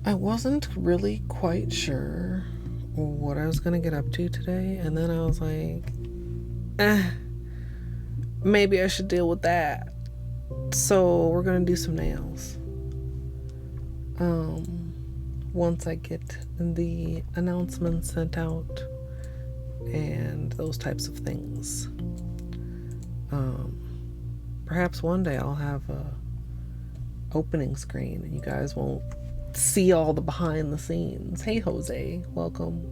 I wasn't really quite sure what I was gonna get up to today, and then I was like, maybe I should deal with that. So we're gonna do some nails. Once I get the announcement sent out and those types of things. Perhaps one day I'll have a opening screen and you guys won't see all the behind the scenes. Hey Jose, welcome.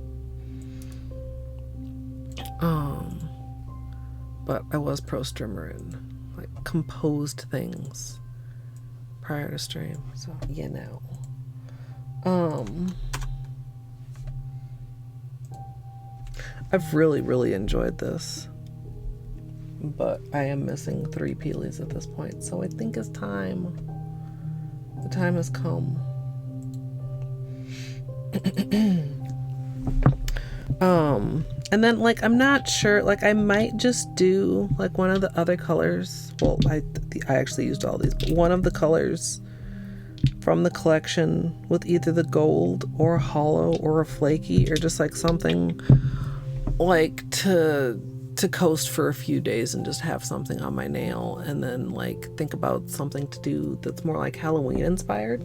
But I was pro streamer and like composed things prior to stream, so you know. I've really enjoyed this, but I am missing 3 peelies at this point, so I think it's time. The time has come. And then like I'm not sure, like I might just do like one of the other colors. Well, I actually used all these, but one of the colors from the collection with either the gold or a holo or a flaky or just like something like to coast for a few days and just have something on my nail, and then like think about something to do that's more like Halloween inspired.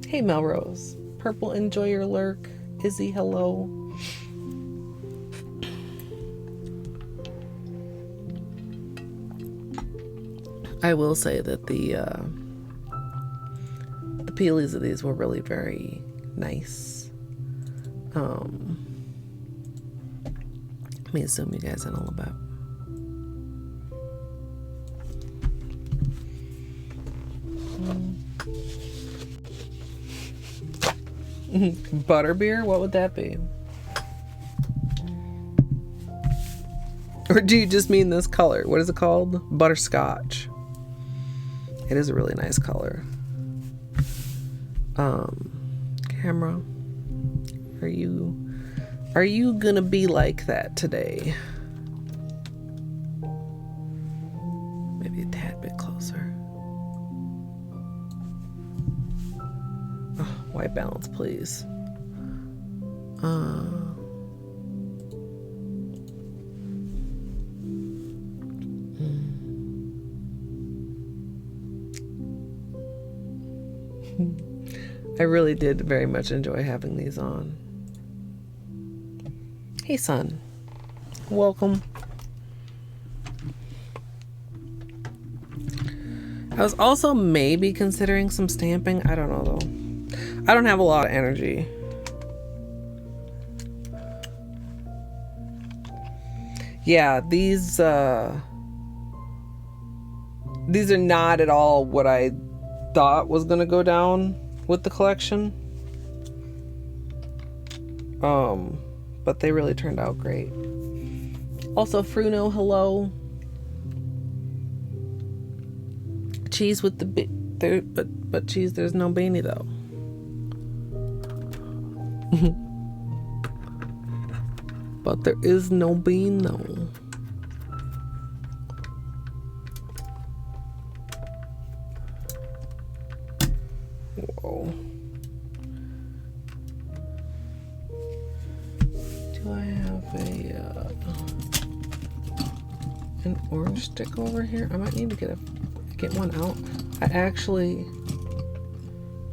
Hey Melrose, Purple, enjoy your lurk. Izzy, hello. I will say that the peelies of these were really very nice. Let me zoom you guys in a little bit. Butterbeer? What would that be? Or do you just mean this color? What is it called? Butterscotch. It is a really nice color. Camera, are you gonna be like that today? Maybe a tad bit closer. Oh, white balance, please. I really did very much enjoy having these on. Hey son, welcome. I was also maybe considering some stamping. I don't know though. I don't have a lot of energy. Yeah, these are not at all what I thought was gonna go down with the collection. But they really turned out great. Also, Fruno, hello. Cheese with the but cheese, there's no beanie though. But there is no bean though. Whoa. Do I have an orange stick over here? I might need to get one out. I actually,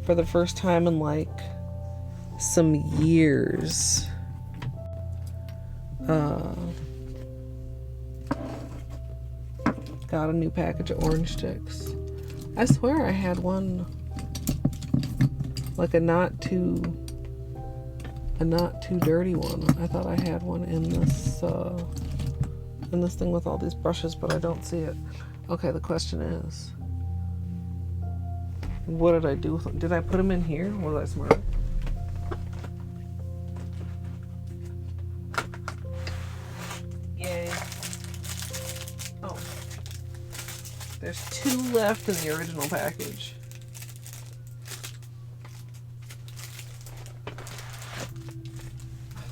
for the first time in like some years, got a new package of orange sticks. I swear I had one, like a not too dirty one. I thought I had one in this thing with all these brushes, but I don't see it. Okay, the question is, what did I do with them? Did I put them in here? Was I smart? Yay. Oh. There's 2 left in the original package.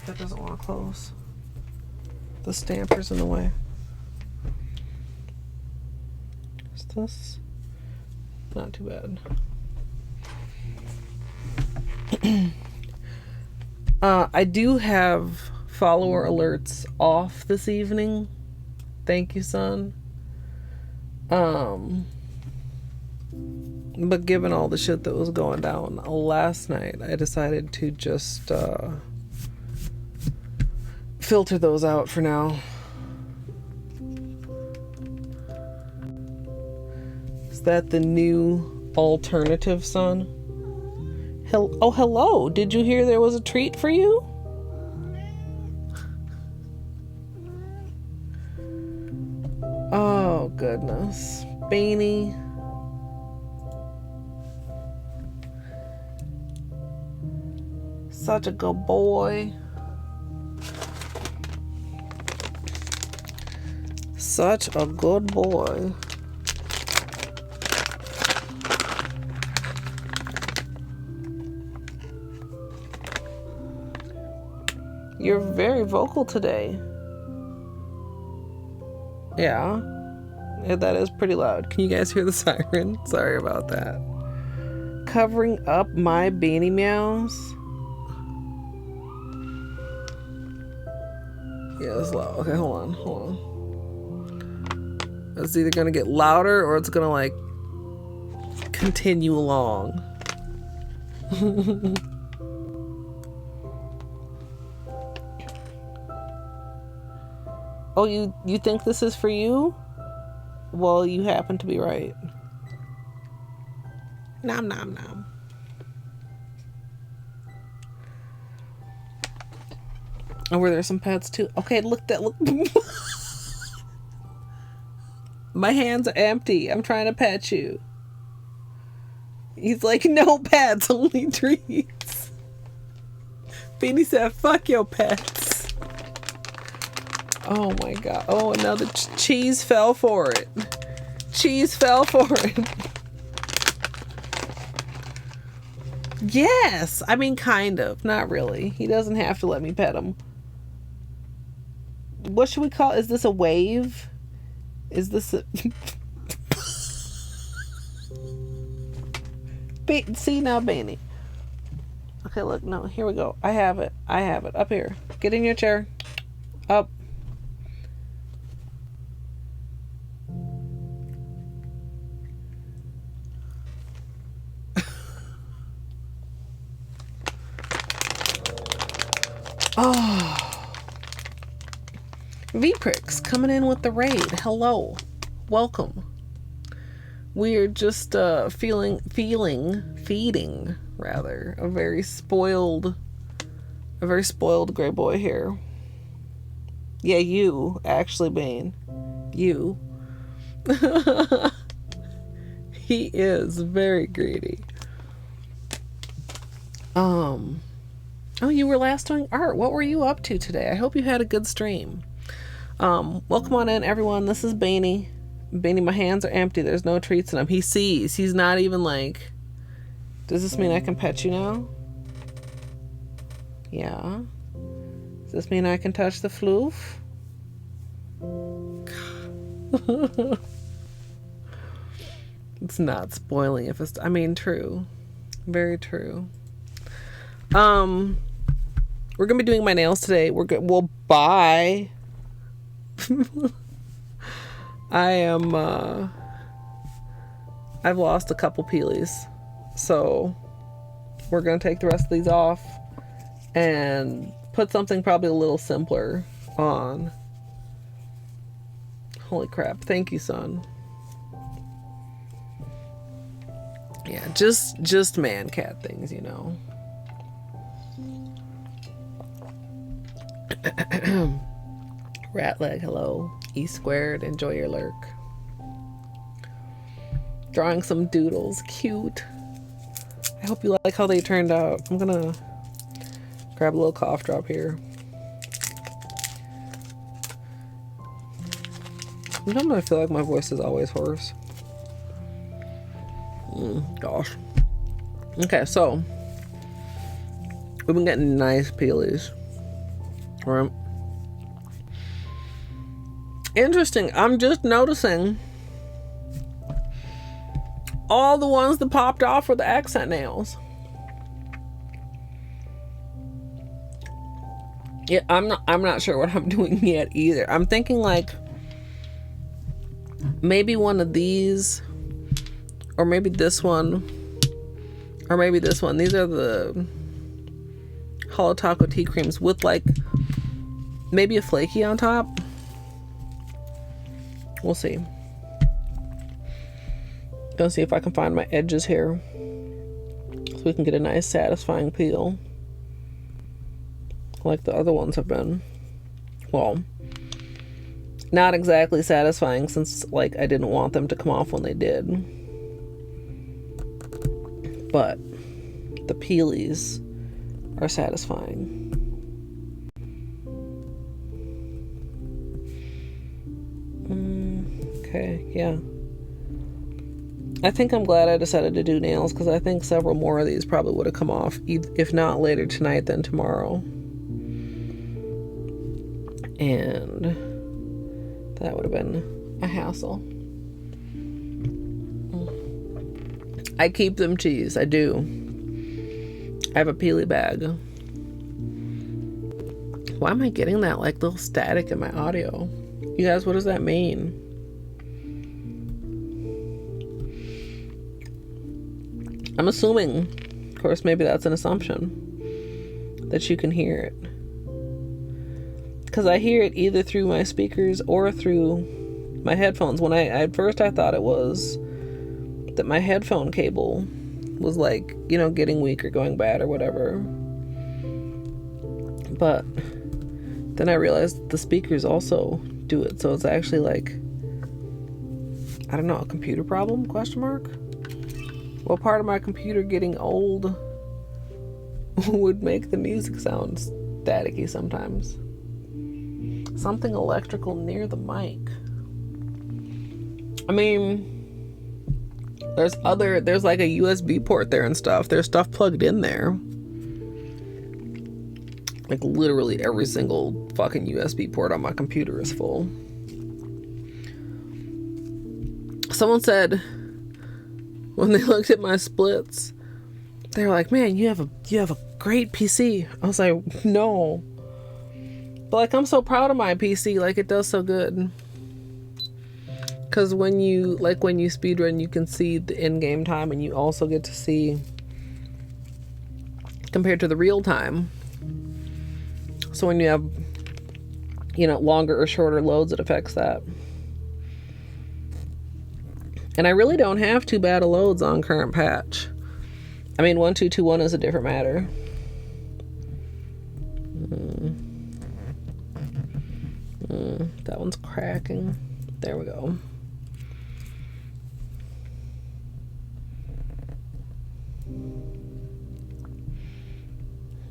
That doesn't want to close. The stamper's in the way. Is this? Not too bad. I do have follower alerts off this evening. Thank you, son. But given all the shit that was going down last night, I decided to just filter those out for now. Is that the new alternative, son? Oh, hello. Did you hear there was a treat for you? Oh, goodness. Beanie. Such a good boy. Such a good boy. You're very vocal today. Yeah, that is pretty loud. Can you guys hear the siren? Sorry about that. Covering up my beanie meows. Yeah, it's loud. Okay, hold on. It's either gonna get louder or it's gonna like continue along. Oh, you think this is for you? Well, you happen to be right. Nom nom nom. Oh, were there some pets too? Okay, look. My hands are empty. I'm trying to pet you. He's like, no pets, only treats. Beanie said, fuck your pets. Oh my god. Oh, now the cheese fell for it. Cheese fell for it. Yes. I mean, kind of. Not really. He doesn't have to let me pet him. What should we call it? Is this a wave? Is this a... See now, Beanie. Okay, look. No, here we go. I have it. Up here. Get in your chair. Up. Oh, V-Pricks coming in with the raid. Hello, welcome. We're just feeding rather a very spoiled gray boy here. Yeah, you actually, Bane, you. He is very greedy. Oh, you were last doing art. What were you up to today? I hope you had a good stream. Welcome on in, everyone. This is Beanie. Beanie, my hands are empty. There's no treats in them. He sees. He's not even like... Does this mean I can pet you now? Yeah. Does this mean I can touch the floof? It's not spoiling if it's... I mean, true. Very true. We're gonna be doing my nails today. We'll bye. I've lost a couple peelies, so we're gonna take the rest of these off and put something probably a little simpler on. Holy crap. Thank you, son. Yeah, just man cat things, you know. Rat leg, hello. E squared, enjoy your lurk. Drawing some doodles, cute. I hope you like how they turned out. I'm gonna grab a little cough drop here. Sometimes I feel like my voice is always hoarse. Gosh. Okay, so we've been getting nice peelies. Right. Interesting. I'm just noticing all the ones that popped off were the accent nails. Yeah, I'm not sure what I'm doing yet either. I'm thinking like maybe one of these, or maybe this one, or maybe this one. These are the Holo Taco tea creams with like maybe a flaky on top. We'll see. Gonna see if I can find my edges here so we can get a nice satisfying peel like the other ones have been. Well, not exactly satisfying, since like I didn't want them to come off when they did, but the peelies are satisfying. Okay, yeah. I think I'm glad I decided to do nails, because I think several more of these probably would have come off, if not later tonight, then tomorrow. And that would have been a hassle. I keep them cheese. I do. I have a peely bag. Why am I getting that like little static in my audio? You guys, what does that mean? I'm assuming, of course, maybe that's an assumption, that you can hear it. Because I hear it either through my speakers or through my headphones. When at first I thought it was that my headphone cable was like, you know, getting weak or going bad or whatever. But then I realized the speakers also do it. So it's actually like, I don't know, a computer problem, question mark? What part of my computer getting old would make the music sound staticky sometimes? Something electrical near the mic. I mean, there's like a USB port there and stuff. There's stuff plugged in there. Like literally every single fucking USB port on my computer is full. Someone said when they looked at my splits, they were like, "Man, you have a great PC." I was like, "No." But like, I'm so proud of my PC. Like, it does so good. Because when you speedrun, you can see the in-game time, and you also get to see compared to the real time. So when you have, you know, longer or shorter loads, it affects that. And I really don't have too bad of loads on current patch. I mean, 1221 is a different matter. That one's cracking. There we go.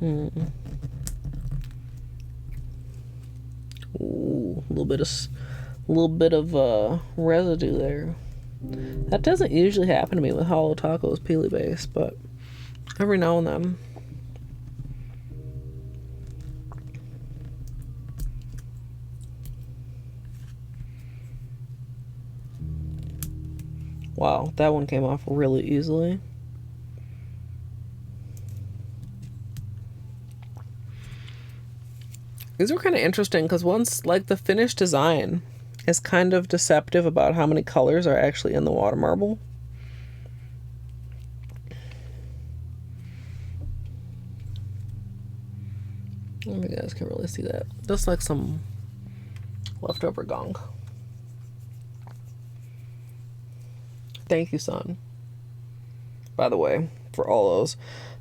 Ooh, a little bit of residue there. That doesn't usually happen to me with Holo Taco's peely base, but every now and then. Wow, that one came off really easily. These were kind of interesting because once, like, the finished design is kind of deceptive about how many colors are actually in the water marble. I don't think you guys can really see that. Just like some leftover gunk. Thank you, son. By the way, for all those.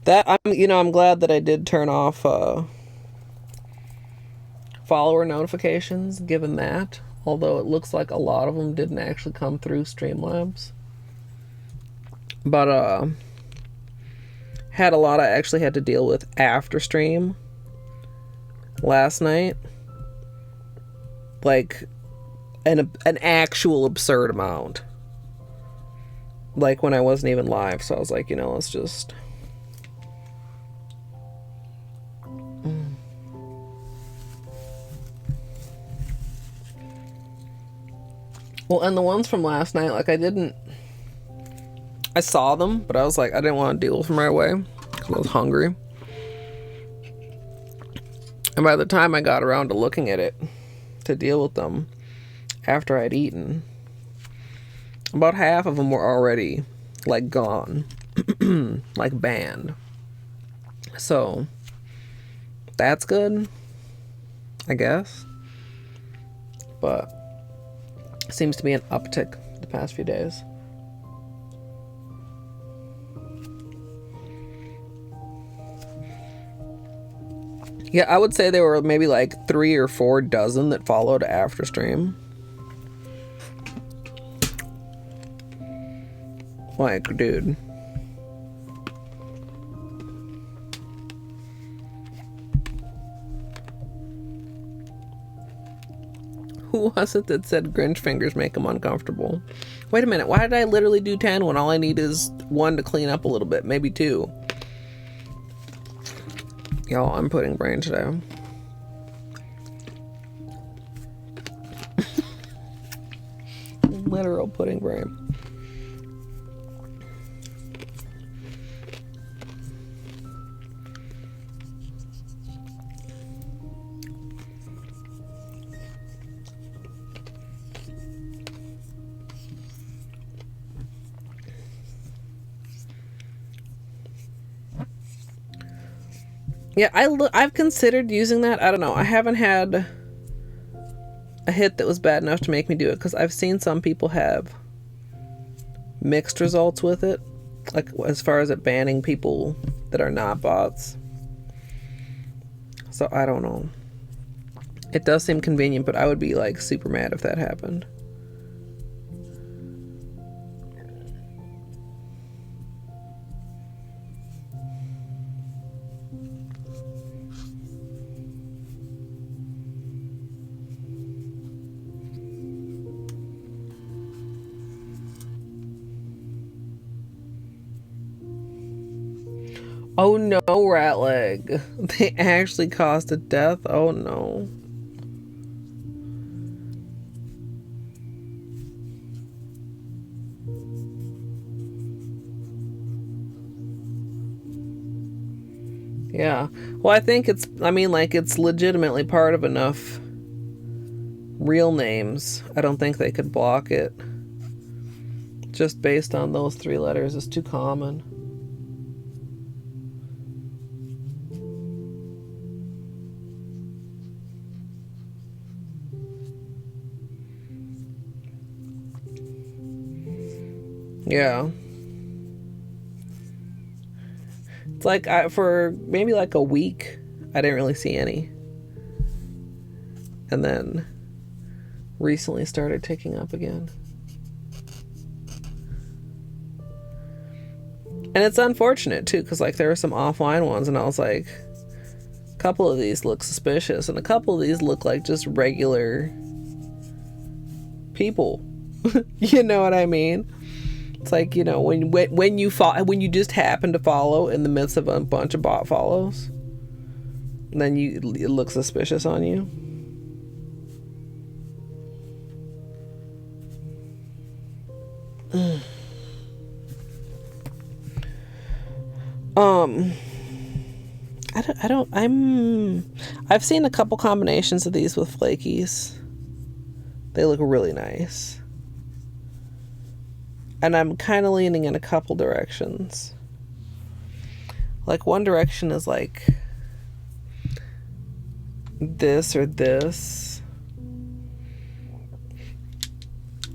I'm glad that I did turn off follower notifications, given that. Although it looks like a lot of them didn't actually come through Streamlabs. But had a lot I actually had to deal with after stream last night. Like an actual absurd amount. Like when I wasn't even live, so I was like, you know, let's just Well, and the ones from last night, like I saw them, but I was like, I didn't want to deal with them right away because I was hungry. And by the time I got around to looking at it to deal with them after I'd eaten, about half of them were already like gone, like banned. So that's good, I guess. But it seems to be an uptick the past few days. Yeah, I would say there were maybe like 3 or 4 dozen that followed after stream. Like, dude. Who was it that said Grinch fingers make them uncomfortable? Wait a minute, why did I literally do 10 when all I need is 1 to clean up a little bit? Maybe 2. Y'all, I'm putting brain today. Literal pudding brain. Yeah, I've considered using that. I don't know. I haven't had a hit that was bad enough to make me do it, because I've seen some people have mixed results with it, like as far as it banning people that are not bots. So I don't know. It does seem convenient, but I would be like super mad if that happened. Oh no, rat leg. They actually caused a death? Oh no. Yeah. Well, I think it's legitimately part of enough real names. I don't think they could block it. Just based on those 3 letters is too common. Yeah. It's like for maybe like a week, I didn't really see any. And then recently started ticking up again. And it's unfortunate too, because like there were some offline ones and I was like, a couple of these look suspicious and a couple of these look like just regular people. You know what I mean? It's like, you know, when you just happen to follow in the midst of a bunch of bot follows, then it looks suspicious on you. I've seen a couple combinations of these with flakies. They look really nice. And I'm kind of leaning in a couple directions. Like one direction is like this or this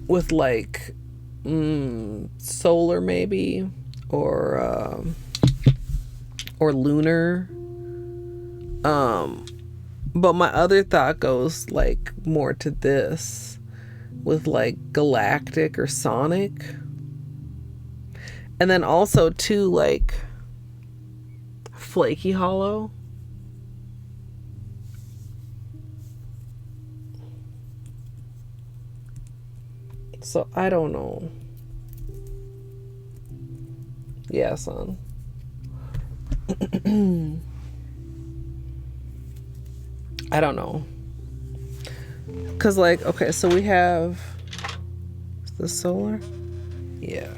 with like solar maybe or lunar. But my other thought goes like more to this with like Galactic or Sonic. And then also too like flaky Holo. So I don't know. Yeah, son. I don't know. Cause like, okay, so we have the solar. Yeah.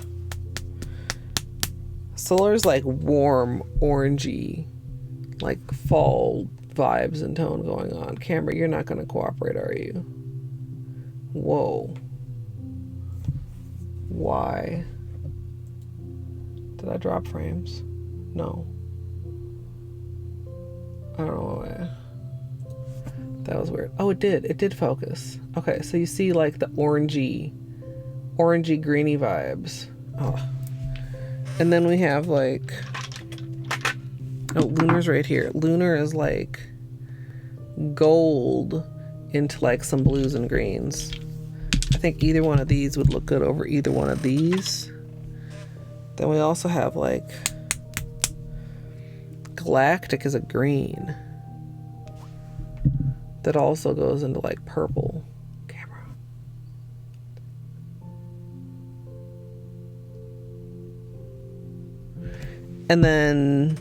Solar's like warm, orangey, like fall vibes and tone going on. Camera, you're not going to cooperate, are you? Whoa. Why? Did I drop frames? No. I don't know why. That was weird. Oh, it did. It did focus. Okay, so you see like the orangey greeny vibes. Oh. And then we have like, oh, Lunar's right here. Lunar is like gold into like some blues and greens. I think either one of these would look good over either one of these. Then we also have like Galactic is a green that also goes into like purple. Camera. And then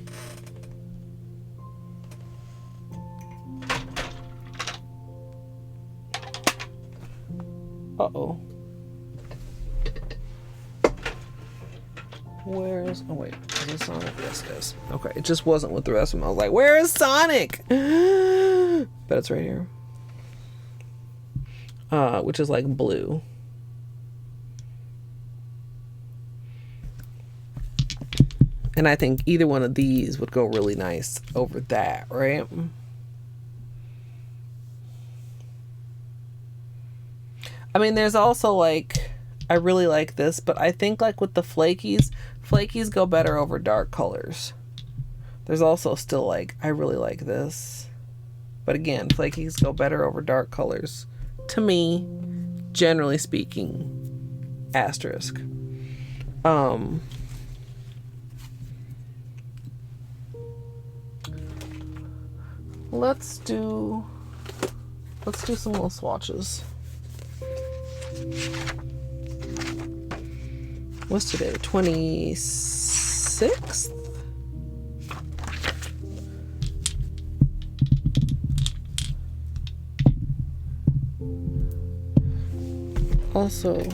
uh-oh. Where is, oh wait, is it Sonic? Yes, it is. Okay, it just wasn't with the rest of them. I was like, where is Sonic? But it's right here. Which is like blue. And I think either one of these would go really nice over that, right? I mean, there's also like, I really like this, but I think like with the flakies go better over dark colors. There's also still like, I really like this. But again, flakies go better over dark colors. To me, generally speaking, asterisk. Let's do some little swatches. What's today? 26th? Also,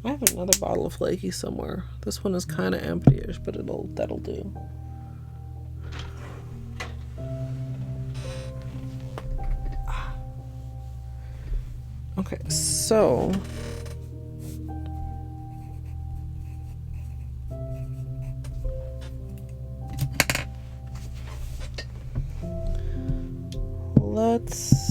I have another bottle of flaky somewhere. This one is kind of empty-ish, but that'll do. Okay, so let's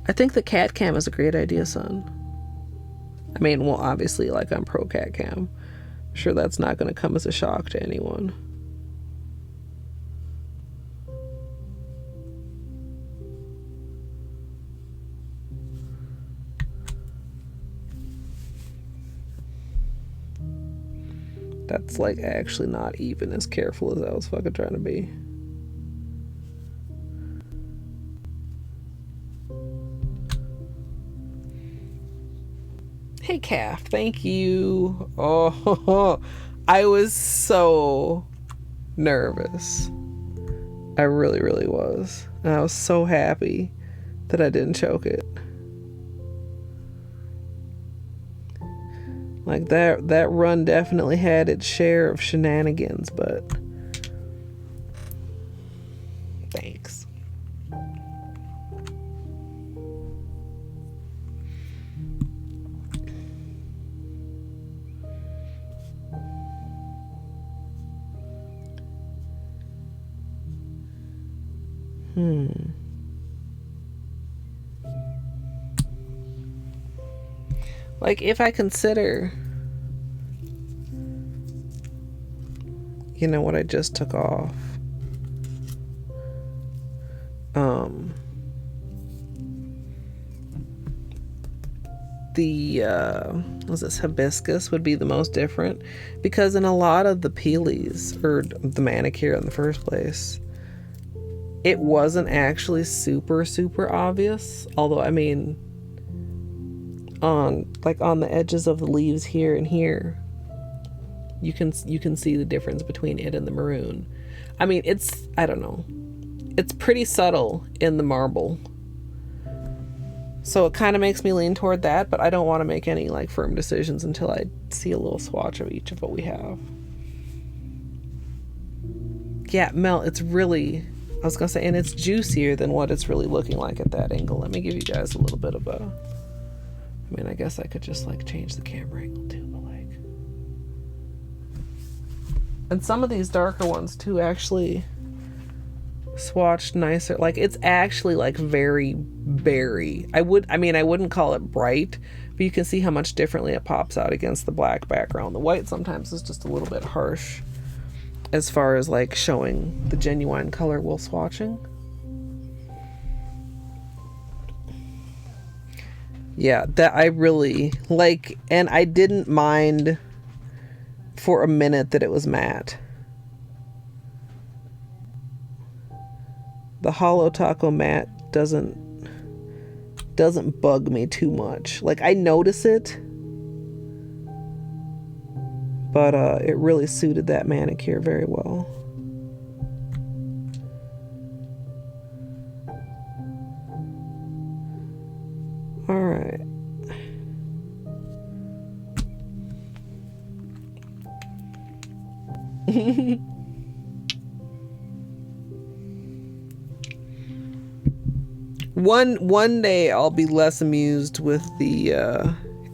I think the cat cam is a great idea, son. I mean, well, obviously, like, I'm pro cat cam. I'm sure that's not going to come as a shock to anyone. That's, like, actually not even as careful as I was fucking trying to be. Hey, Calf, thank you. Oh, I was so nervous. I really, really was. And I was so happy that I didn't choke it. Like, that run definitely had its share of shenanigans, but thanks. Like, if I consider, you know, what I just took off, the was this hibiscus would be the most different, because in a lot of the peelies, or the manicure in the first place, it wasn't actually super obvious. Although, I mean, on the edges of the leaves here and here, you can see the difference between it and the maroon. I mean, I don't know, it's pretty subtle in the marble, so it kind of makes me lean toward that, but I don't want to make any like firm decisions until I see a little swatch of each of what we have. Yeah, Mel, it's really, I was gonna say, and it's juicier than what it's really looking like at that angle. Let me give you guys a little bit of a, I mean, I guess I could just like change the camera angle too, but like, and some of these darker ones too actually swatched nicer. Like, it's actually like very berry. I wouldn't call it bright, but you can see how much differently it pops out against the black background. The white sometimes is just a little bit harsh as far as like showing the genuine color while swatching. Yeah, that I really like, and I didn't mind for a minute that it was matte. The Holo Taco matte doesn't bug me too much. Like, I notice it, but it really suited that manicure very well. All right. One day I'll be less amused with the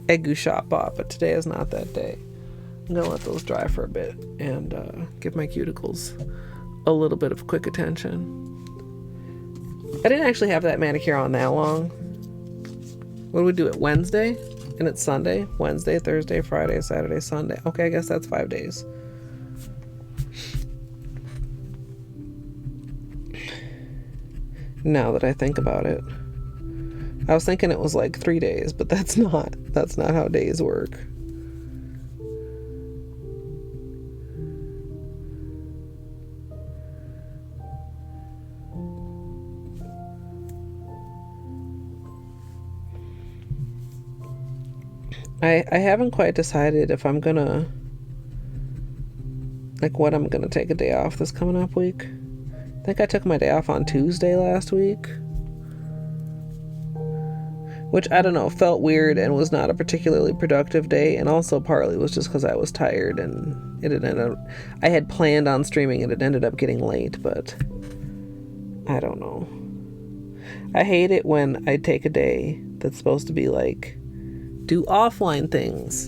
Egu shot bot, but today is not that day. I'm gonna let those dry for a bit and give my cuticles a little bit of quick attention. I didn't actually have that manicure on that long. What do we do it Wednesday? And it's Sunday? Wednesday, Thursday, Friday, Saturday, Sunday. Okay, I guess that's 5 days. Now that I think about it, I was thinking it was like 3 days, but that's not how days work. I haven't quite decided if I'm gonna, like, what I'm gonna take a day off this coming up week. I think I took my day off on Tuesday last week, which, I don't know, felt weird and was not a particularly productive day, and also partly was just because I was tired and it had ended up, I had planned on streaming and it ended up getting late, but I don't know. I hate it when I take a day that's supposed to be like, do offline things,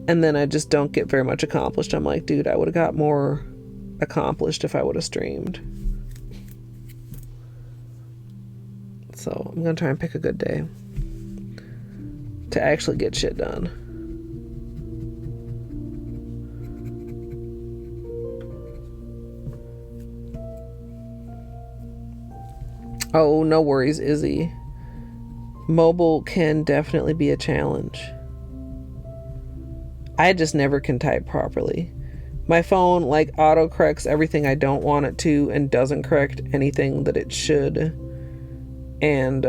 and then I just don't get very much accomplished. I'm like, dude, I would have got more accomplished if I would have streamed. So I'm gonna try and pick a good day to actually get shit done. Oh, no worries, Izzy. Mobile can definitely be a challenge. I just never can type properly. My phone like auto corrects everything I don't want it to and doesn't correct anything that it should. And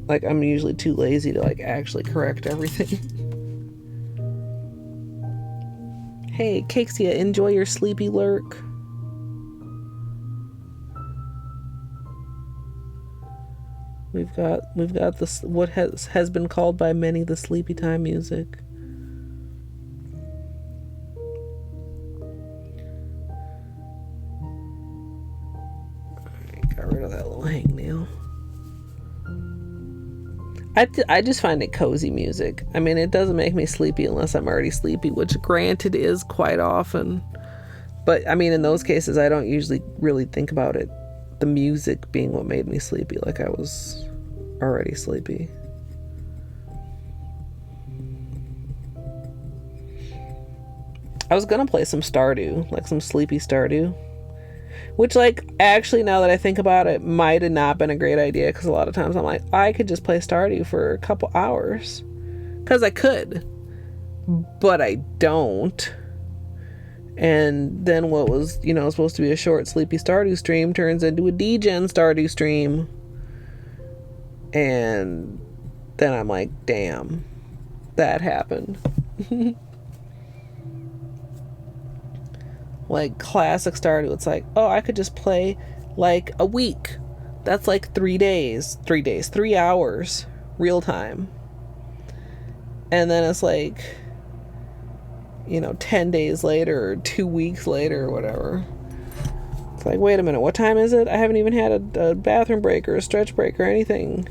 like, I'm usually too lazy to like actually correct everything. Hey, Cakesia, enjoy your sleepy lurk. We've got this, what has been called by many the sleepy time music. Alright, got rid of that little hangnail. I just find it cozy music. I mean, it doesn't make me sleepy unless I'm already sleepy, which granted is quite often. But I mean, in those cases, I don't usually really think about it, the music being what made me sleepy, like I was already sleepy. I was gonna play some Stardew, like some sleepy Stardew, Which, like, actually, now that I think about it, might have not been a great idea, because a lot of times I'm like, I could just play Stardew for a couple hours. Because I could. But I don't. And then what was, you know, supposed to be a short, sleepy Stardew stream turns into a degen Stardew stream. And then I'm like, damn, that happened. Like classic Stardew, it's like, oh, I could just play like a week. That's like 3 days, 3 hours, real time. And then it's like, you know, 10 days later or 2 weeks later or whatever. It's like, wait a minute, what time is it? I haven't even had a bathroom break or a stretch break or anything.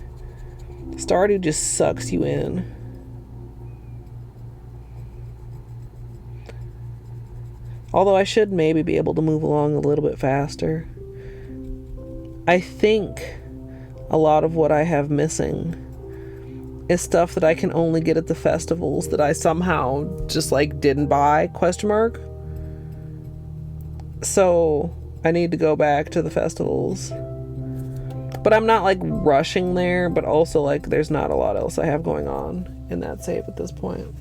Stardew just sucks you in. Although I should maybe be able to move along a little bit faster. I think a lot of what I have missing is stuff that I can only get at the festivals that I somehow just like didn't buy, ? So I need to go back to the festivals. But I'm not like rushing there, but also like there's not a lot else I have going on in that save at this point.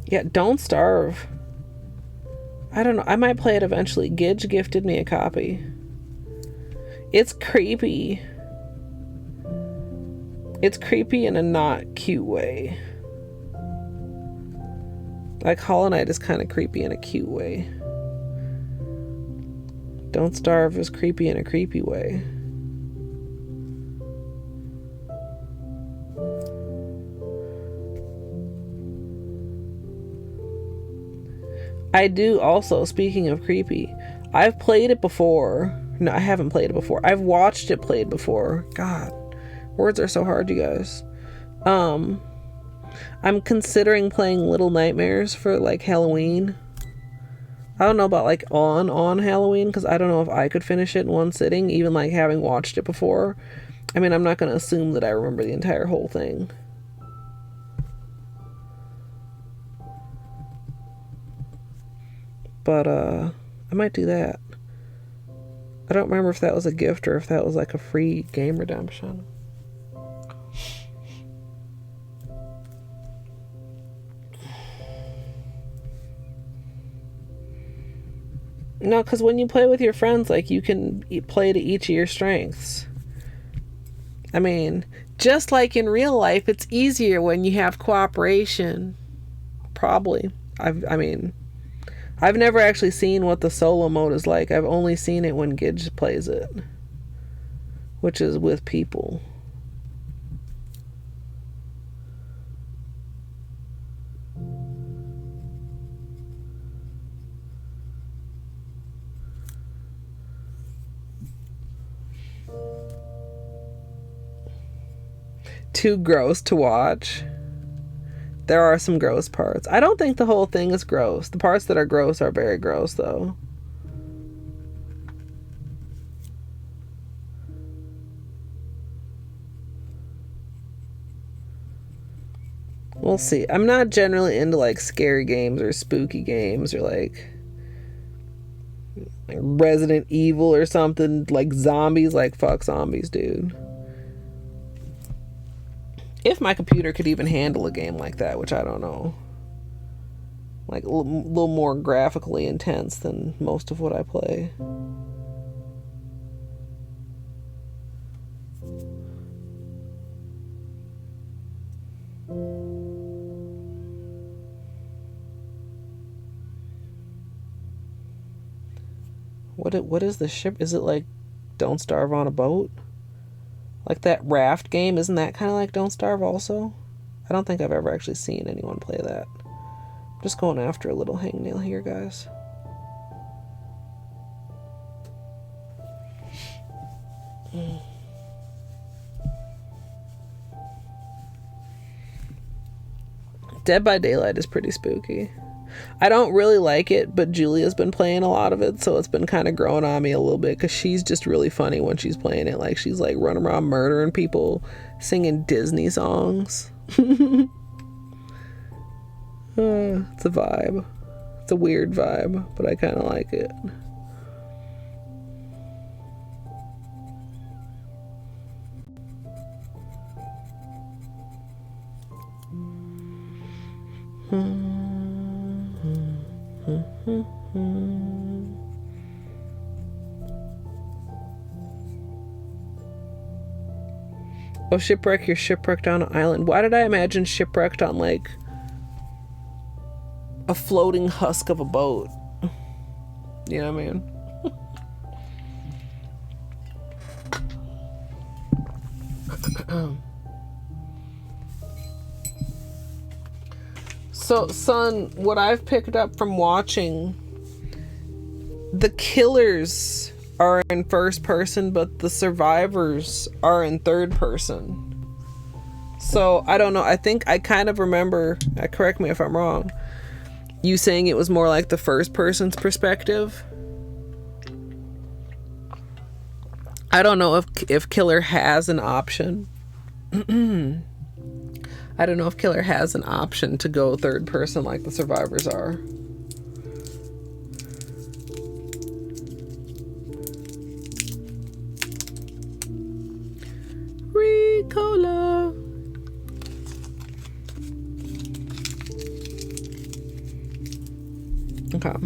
Yeah, Don't Starve. I don't know. I might play it eventually. Gidge gifted me a copy. It's creepy. It's creepy in a not cute way. Like Hollow Knight is kind of creepy in a cute way. Don't Starve is creepy in a creepy way. I do also, speaking of creepy, I've played it before. No, I haven't played it before. I've watched it played before. God, words are so hard, you guys. I'm considering playing Little Nightmares for like Halloween. I don't know about like on Halloween, because I don't know if I could finish it in one sitting, even like having watched it before. I mean, I'm not going to assume that I remember the entire whole thing. But I might do that. I don't remember if that was a gift or if that was like a free game redemption. No, because when you play with your friends, like, you can play to each of your strengths. I mean, just like in real life, it's easier when you have cooperation. Probably. I've never actually seen what the solo mode is like. I've only seen it when Gidge plays it, which is with people. Too gross to watch. There are some gross parts. I don't think the whole thing is gross. The parts that are gross are very gross, though. We'll see. I'm not generally into, like, scary games or spooky games or, like Resident Evil or something. Like, zombies. Like, fuck zombies, dude. If my computer could even handle a game like that, which I don't know. Like a little more graphically intense than most of what I play. What is the ship? Is it like Don't Starve on a boat? Like that raft game, isn't that kind of like Don't Starve also? I don't think I've ever actually seen anyone play that. I'm just going after a little hangnail here, guys. Dead by Daylight is pretty spooky. I don't really like it, but Julia's been playing a lot of it, so it's been kind of growing on me a little bit, because she's just really funny when she's playing it. Like, she's like running around murdering people, singing Disney songs. It's a vibe. It's a weird vibe, but I kind of like it. Oh, shipwreck, you're shipwrecked on an island. Why did I imagine shipwrecked on like a floating husk of a boat? You know what I mean? So, son, what I've picked up from watching, the killers are in first person, but the survivors are in third person. So, I don't know. I think I kind of remember, correct me if I'm wrong, you saying it was more like the first person's perspective. I don't know if killer has an option. I don't know if killer has an option to go third person like the survivors are. Ricola. Okay.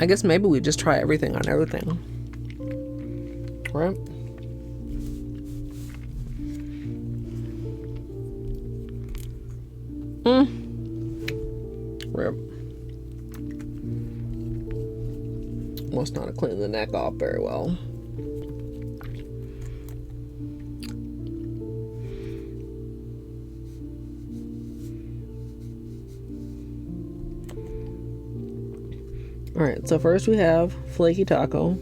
I guess maybe we just try everything on everything. Right? Rip. Must not have cleaned the neck off very well. Alright, so first we have flaky taco.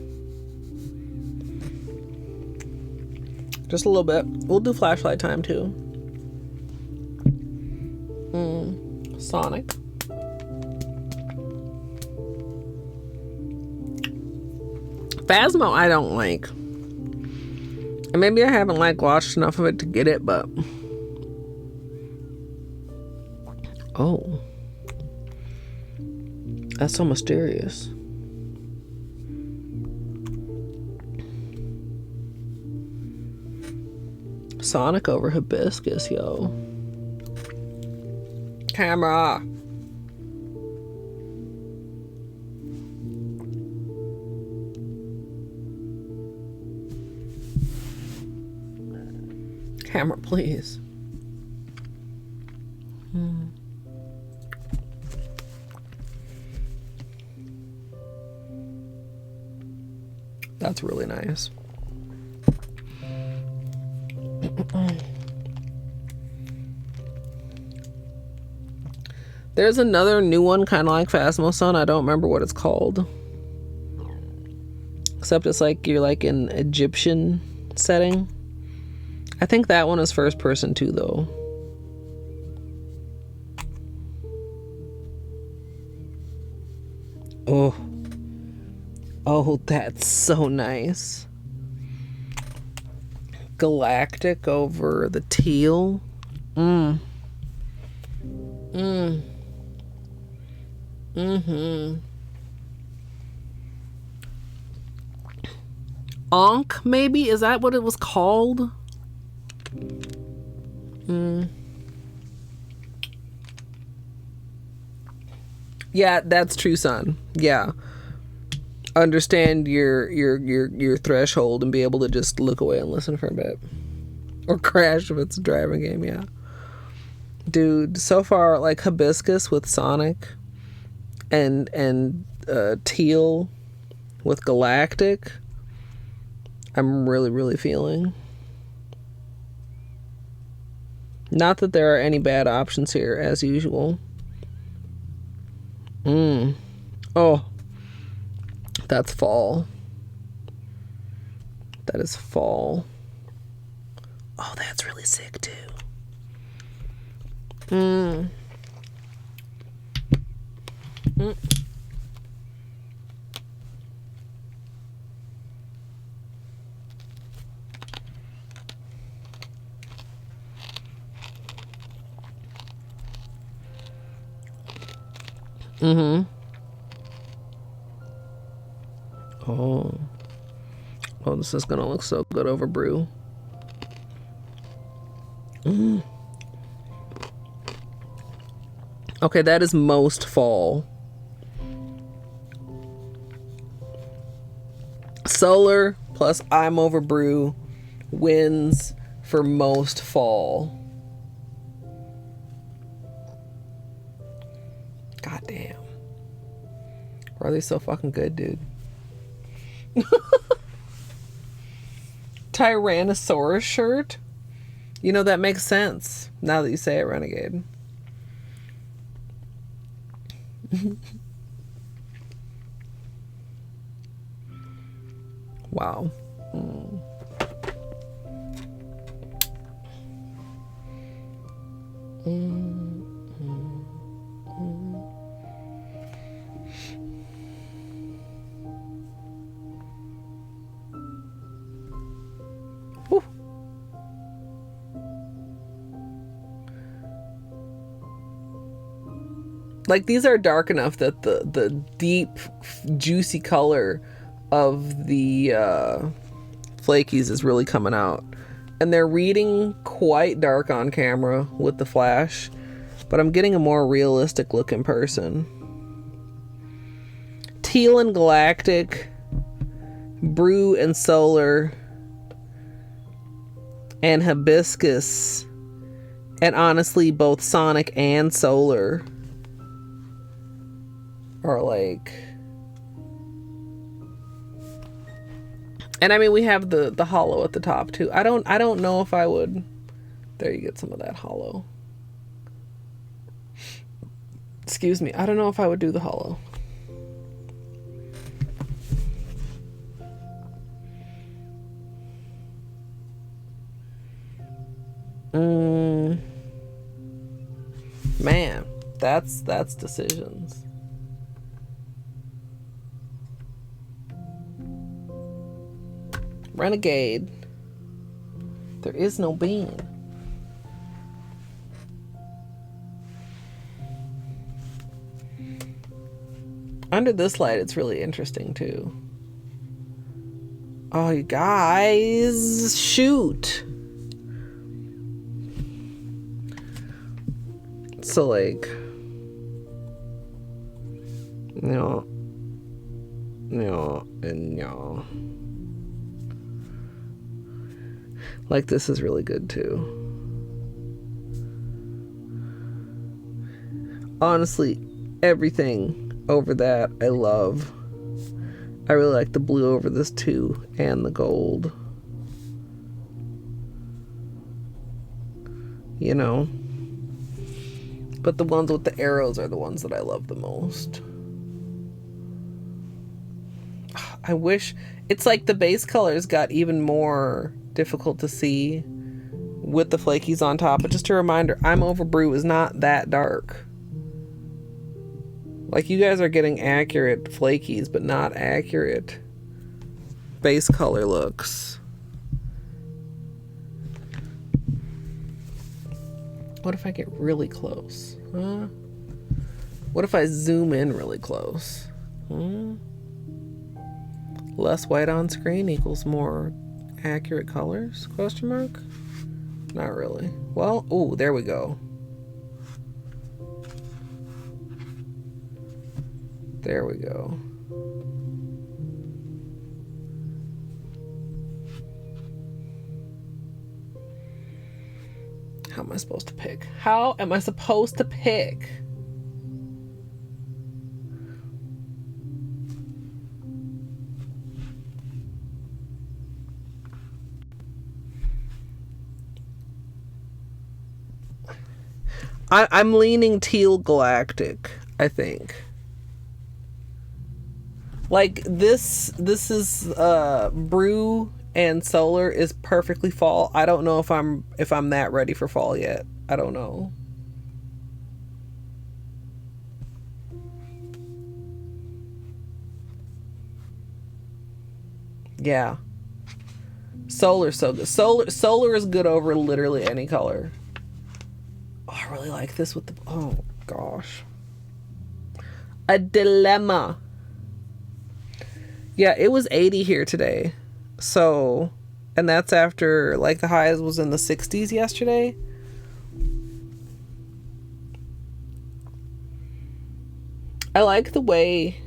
Just a little bit. We'll do flashlight time too. Sonic. Phasmo I don't like. And maybe I haven't like watched enough of it to get it, but oh, that's so mysterious. Sonic over hibiscus, yo. Camera. Camera, please. That's really nice. There's another new one kind of like Phasmo-san. I don't remember what it's called. Except it's like you're like in Egyptian setting. I think that one is first person too though. Oh. Oh, that's so nice. Galactic over the Teal. Ankh, maybe? Is that what it was called? Yeah, that's true, son. Yeah. Understand your threshold and be able to just look away and listen for a bit. Or crash if it's a driving game, yeah. Dude, so far, like Hibiscus with Sonic and Teal with Galactic, I'm really, really feeling. Not that there are any bad options here, as usual. Oh, that's fall. That is fall. Oh, that's really sick too. Mm-hmm. Oh. Oh, this is gonna look so good over brew. Mm. Okay, that is most fall. Solar plus I'm over brew wins for most fall. God damn. Are they so fucking good, dude? Tyrannosaurus shirt? You know, that makes sense now that you say it, Renegade. Wow. Mm. Mm, mm, mm. Whew. Like, these are dark enough that the deep, juicy color of the flakies is really coming out. And they're reading quite dark on camera with the flash, but I'm getting a more realistic look in person. Teal and Galactic, Brew and Solar, and Hibiscus, and honestly both Sonic and Solar are like... And I mean, we have the Holo at the top too. I don't know if I would... There, you get some of that Holo. Excuse me. I don't know if I would do the Holo. Man, that's decisions. Renegade. There is no bean. Under this light, it's really interesting too. Oh, you guys, shoot. So like, no, and no. Like, this is really good too. Honestly, everything over that I love. I really like the blue over this too, and the gold. You know? But the ones with the arrows are the ones that I love the most. I wish... It's like the base colors got even more difficult to see with the flakies on top. But just a reminder, I'm Over Brew is not that dark. Like, you guys are getting accurate flakies, but not accurate base color looks. What if I get really close? Huh? What if I zoom in really close? Less white on screen equals more accurate colors? Question mark? Not really. Well, oh, there we go. There we go. How am I supposed to pick? How am I supposed to pick? I'm leaning Teal Galactic, I think. Like, this is Brew and Solar is perfectly fall. I don't know if I'm that ready for fall yet. I don't know. Yeah. Solar's so good. Solar is good over literally any color. Oh, I really like this with the... Oh, gosh. A dilemma. Yeah, it was 80 here today. So, and that's after like the highs was in the 60s yesterday. I like the way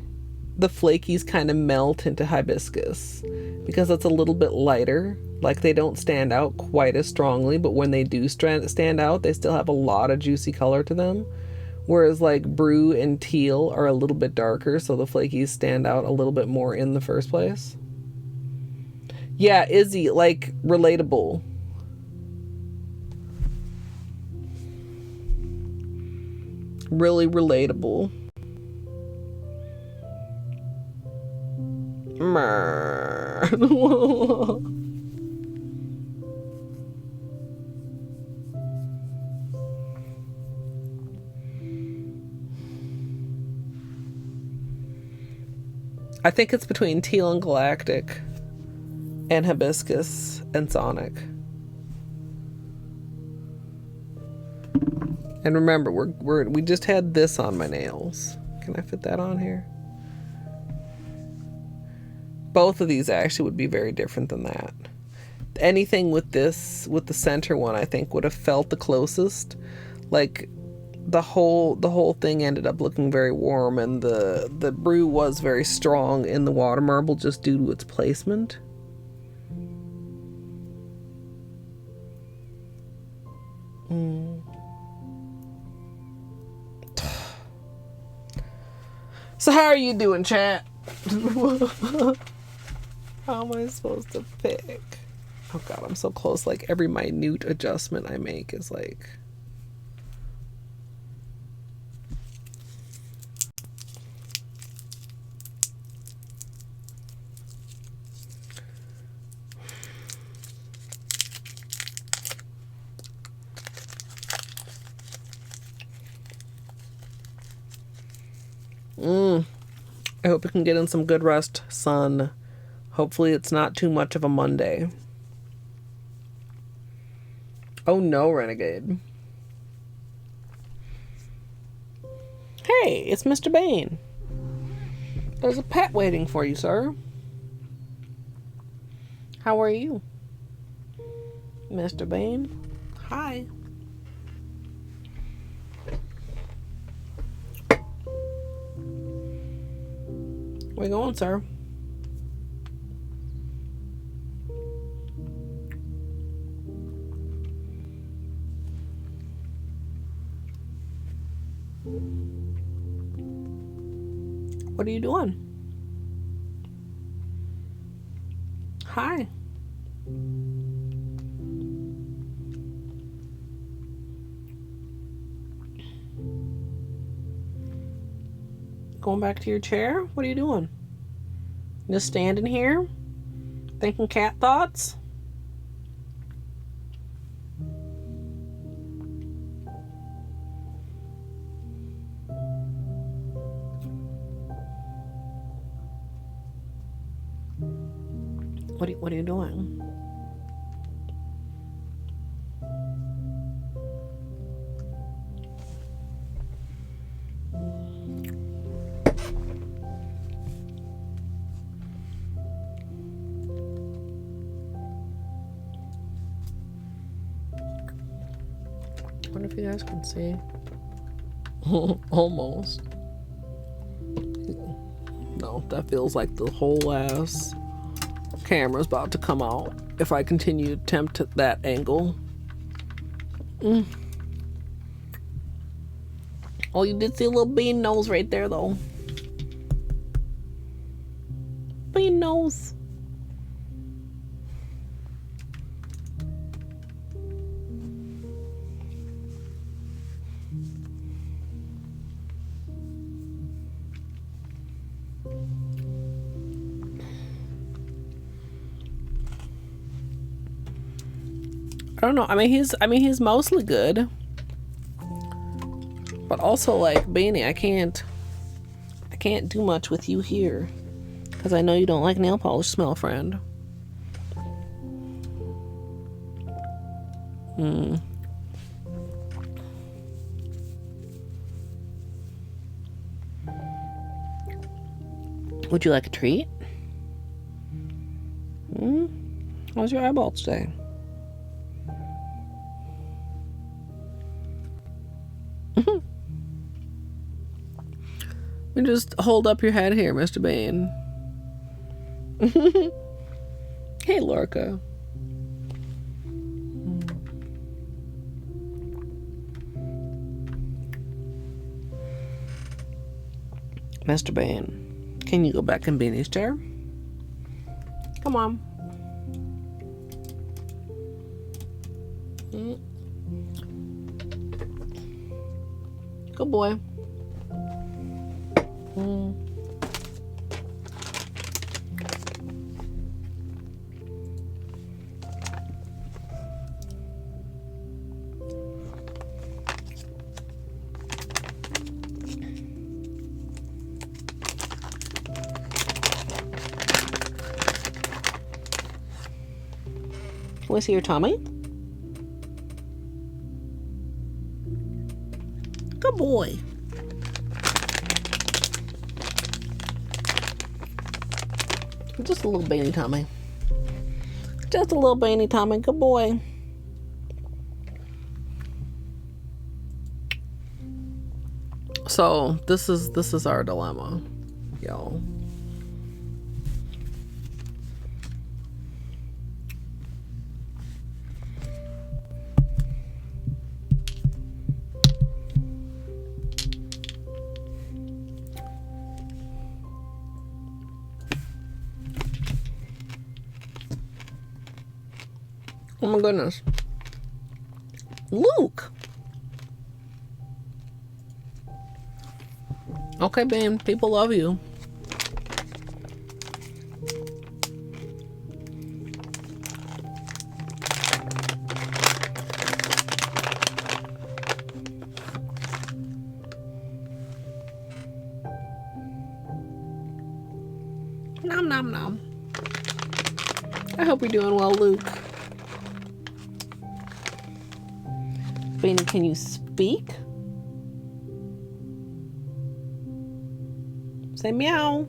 the flakies kind of melt into hibiscus because it's a little bit lighter. Like they don't stand out quite as strongly, but when they do stand out, they still have a lot of juicy color to them. Whereas like Brew and Teal are a little bit darker, so the flakies stand out a little bit more in the first place. Yeah, Izzy, like, relatable. Really relatable. I think it's between Teal and Galactic and Hibiscus and Sonic. And remember, we just had this on my nails. Can I fit that on here? Both of these actually would be very different than that. Anything with this, with the center one, I think would have felt the closest. Like the whole thing ended up looking very warm, and the Brew was very strong in the water marble just due to its placement. So how are you doing, chat? How am I supposed to pick? Oh god, I'm so close. Like every minute adjustment I make is like... I hope you can get in some good rest, son. Hopefully it's not too much of a Monday. Oh no, Renegade. Hey, it's Mr. Bane. There's a pet waiting for you, sir. How are you? Mr. Bane? Hi. Where you going, sir? What are you doing? Hi. Going back to your chair? What are you doing? Just standing here? Thinking cat thoughts? What are you doing? I wonder if you guys can see. Almost. No, that feels like the whole ass camera's about to come out if I continue to attempt that angle. Oh, you did see a little bean nose right there, though. Bean nose. I don't know. I mean, he's mostly good, but also like Beanie, I can't do much with you here because I know you don't like nail polish smell, friend. Would you like a treat? How's your eyeball today? You just hold up your head here, Mr. Bane. Hey, Lorca. Mr. Bane, can you go back in Beanie's chair? Come on. Good boy. Can we see your tummy? Good boy. Just a little Bainey tummy. Just a little Bainey tummy. Good boy. So this is our dilemma, y'all. Oh my goodness. Luke. Okay, Ben, people love you. Nom nom nom. I hope you're doing well, Luke. Beanie, can you speak? Say meow.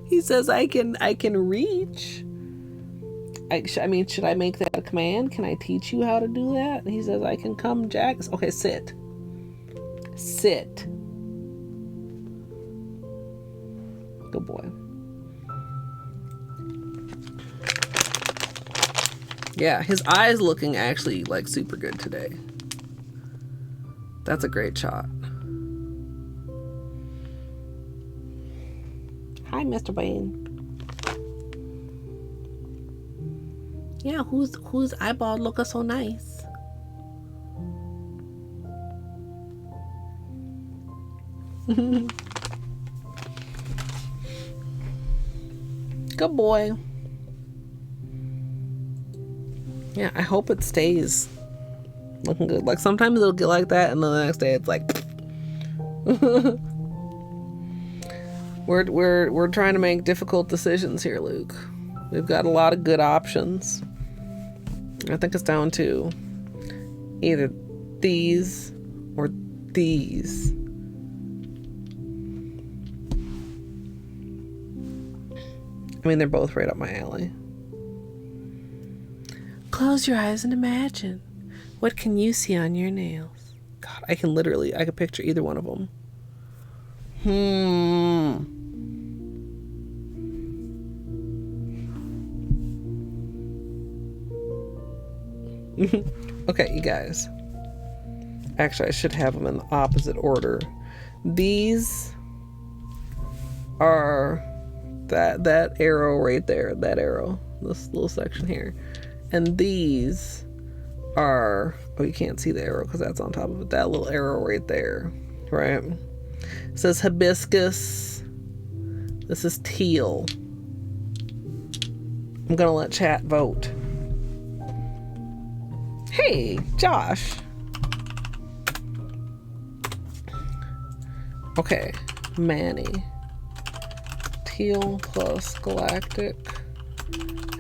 He says I can reach. I mean, should I make that a command? Can I teach you how to do that? He says I can come, Jack. Okay, sit. Sit. Good boy. Yeah, his eyes looking actually like super good today. That's a great shot. Hi, Mr. Bane. Yeah, whose eyeball looking so nice? Good boy. Yeah, I hope it stays looking good. Like sometimes it'll get like that, and then the next day it's like. we're trying to make difficult decisions here, Luke. We've got a lot of good options. I think it's down to either these or these. I mean, they're both right up my alley. Close your eyes and imagine. What can you see on your nails? God, I can picture either one of them. Okay, you guys. Actually, I should have them in the opposite order. These are that arrow right there. That arrow. This little section here. And these are... Oh, you can't see the arrow because that's on top of it. That little arrow right there. Right? It says hibiscus. This is teal. I'm going to let chat vote. Hey, Josh. Okay. Manny. Teal plus Galactic.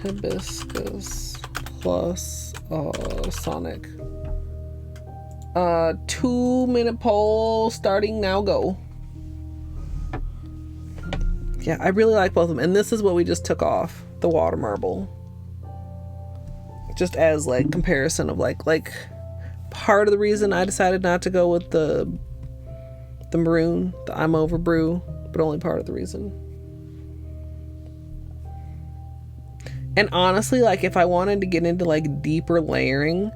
Hibiscus plus Sonic. 2-minute poll starting now, go. Yeah, I really like both of them. And this is what we just took off, the water marble. Just as like comparison of like part of the reason I decided not to go with the maroon, the I'm Over Brew, but only part of the reason. And honestly, like if I wanted to get into like deeper layering,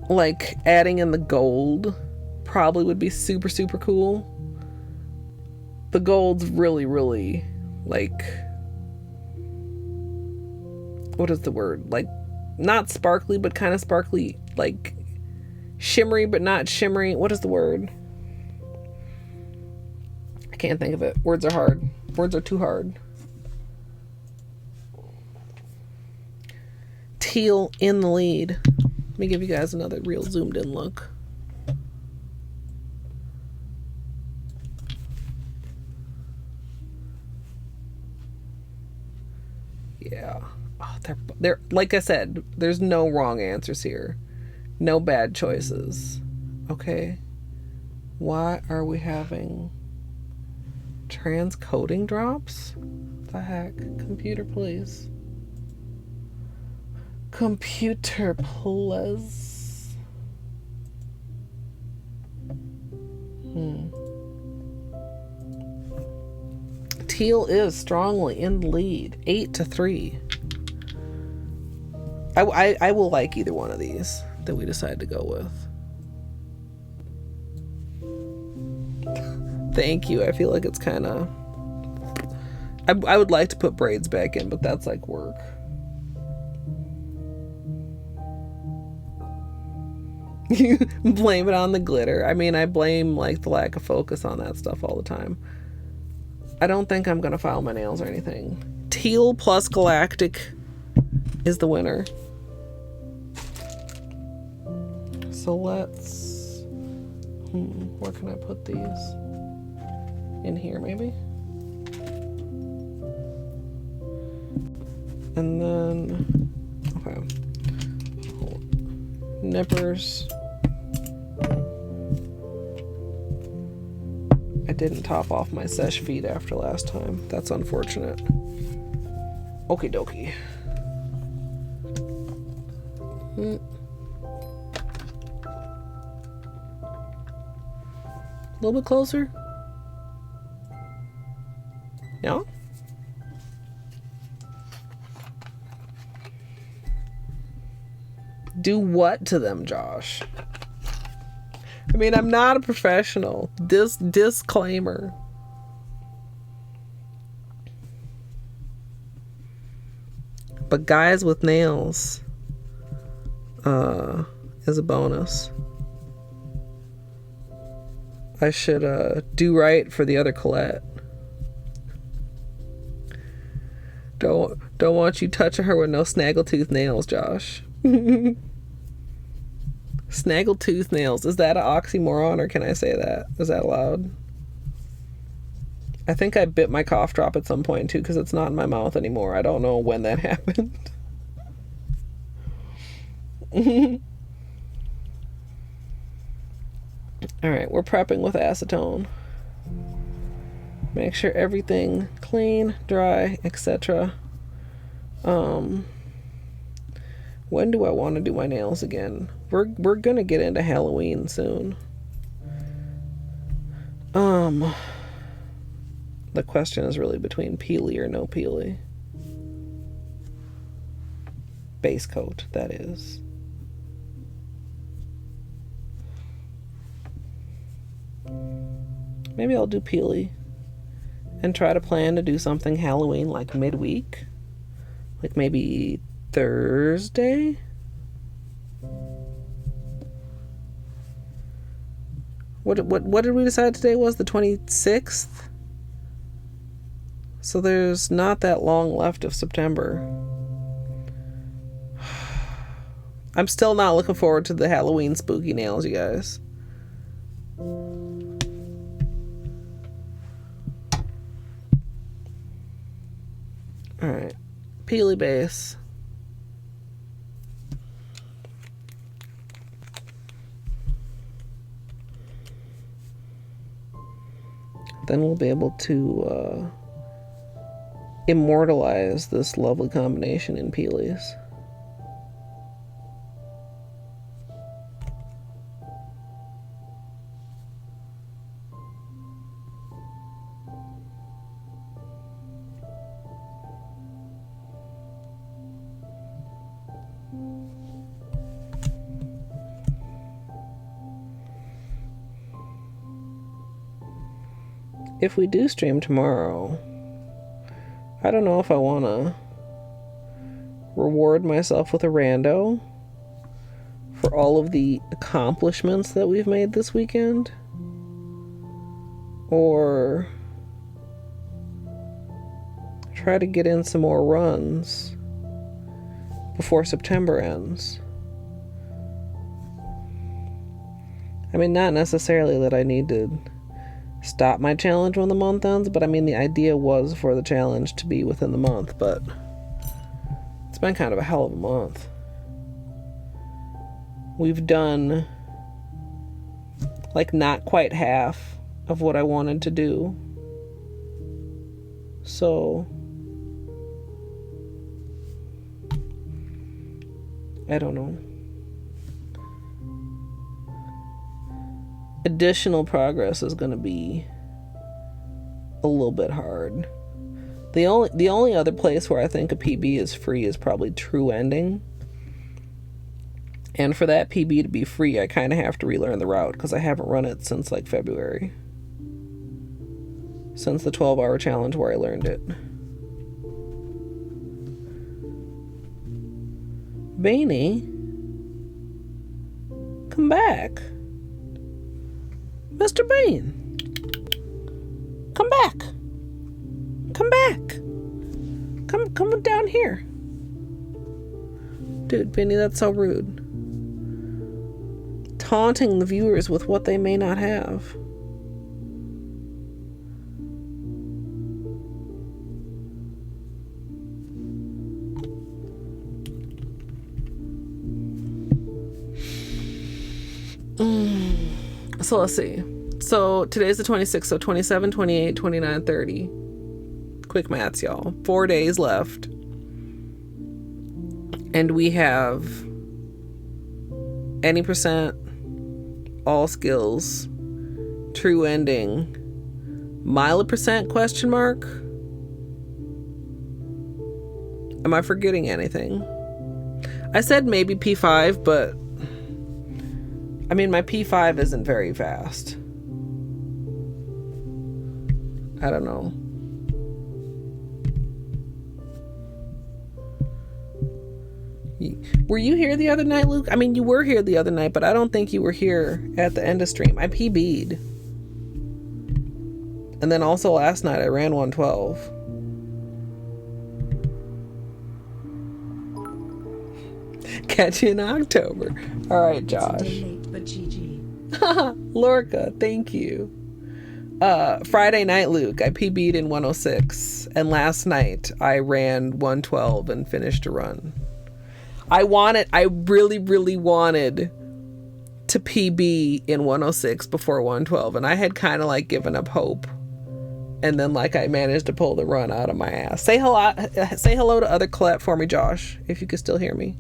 like adding in the gold probably would be super, super cool. The gold's really, really like, what is the word? Like not sparkly, but kind of sparkly, like shimmery, but not shimmery. What is the word? I can't think of it. Words are hard. Words are too hard. Teal in the lead. Let me give you guys another real zoomed in look. Yeah. Oh, they're like I said, there's no wrong answers here. No bad choices. Okay. Why are we having transcoding drops? What the heck? Computer, please. Computer, please. Teal is strongly in the lead, 8-3. I will like either one of these that we decide to go with. Thank you. I feel like it's kind of... I would like to put braids back in, but that's like work. You blame it on the glitter. I mean, I blame like the lack of focus on that stuff all the time. I don't think I'm gonna file my nails or anything. Teal plus Galactic is the winner. So let's... where can I put these? In here, maybe? And then... okay. Nippers. I didn't top off my sesh feet after last time. That's unfortunate. Okie dokie. A little bit closer. No? Do what to them, Josh? I mean, I'm not a professional. Disclaimer. But guys with nails is a bonus. I should do right for the other Colette. Don't want you touching her with no snaggletooth nails, Josh. Snaggletooth nails. Is that an oxymoron, or can I say that? Is that allowed? I think I bit my cough drop at some point too, because it's not in my mouth anymore. I don't know when that happened. Alright, we're prepping with acetone. Make sure everything clean, dry, etc. When do I want to do my nails again? We're gonna get into Halloween soon. The question is really between peely or no peely. Base coat, that is. Maybe I'll do peely and try to plan to do something Halloween like midweek. Like maybe Thursday? What did we decide today was? The 26th? So there's not that long left of September. I'm still not looking forward to the Halloween spooky nails, you guys. Alright. Peely base. then we'll be able to immortalize this lovely combination in peelies. If we do stream tomorrow, I don't know if I want to reward myself with a rando for all of the accomplishments that we've made this weekend, or try to get in some more runs before September ends. I mean, not necessarily that I need to stop my challenge when the month ends, but I mean, the idea was for the challenge to be within the month, but it's been kind of a hell of a month. We've done like not quite half of what I wanted to do, so I don't know. Additional progress is going to be a little bit hard. The only other place where I think a PB is free is probably True Ending. And for that PB to be free, I kind of have to relearn the route because I haven't run it since like February. Since the 12-hour challenge where I learned it. Beanie, come back. Mr. Bean, come back. Come back. Come down here. Dude, Benny, that's so rude. Taunting the viewers with what they may not have. So let's see. So today's the 26th, so 27, 28, 29, 30. Quick maths, y'all. 4 days left. And we have any percent, all skills, true ending, mile a percent question mark. Am I forgetting anything? I said maybe P5, but I mean, my P5 isn't very fast. I don't know. Were you here the other night, Luke? I mean, you were here the other night, but I don't think you were here at the end of stream. I PB'd. And then also last night I ran 112. Catch you in October. All right, Josh. It's a day late, but GG. Lorca, thank you. Friday night, Luke, I PB'd in 106, and last night I ran 112 and finished a run. I really, really wanted to PB in 106 before 112, and I had kind of like given up hope. And then like I managed to pull the run out of my ass. Say hello to other Colette for me, Josh, if you can still hear me.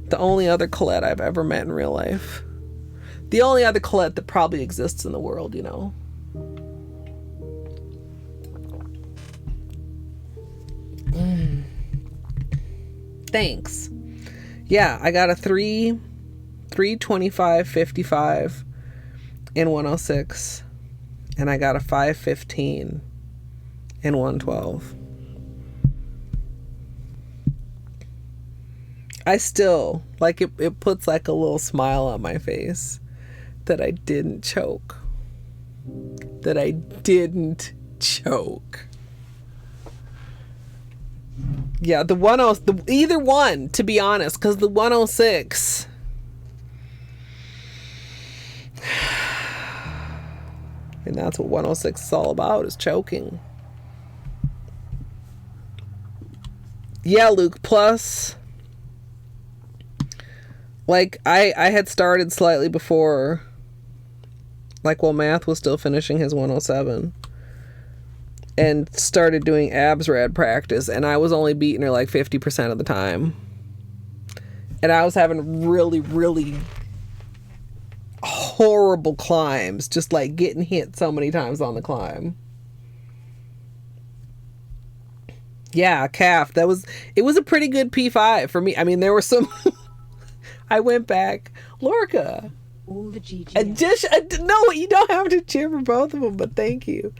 The only other Colette I've ever met in real life. The only other Colette that probably exists in the world, you know. Thanks. Yeah, I got a 3:25:55 in 106. And I got a 5:15 in 112. I still, like, it puts like a little smile on my face that I didn't choke. That I didn't choke. Yeah, either one, to be honest, because the 106. And that's what 106 is all about, is choking. Yeah, Luke, plus, like, I had started slightly before like while Math was still finishing his 107, and started doing abs rad practice, and I was only beating her like 50% of the time. And I was having really, really horrible climbs, just like getting hit so many times on the climb. Yeah, calf. It was a pretty good P5 for me. I mean, there were some I went back. Lorca. All the GG. No, you don't have to cheer for both of them, but thank you.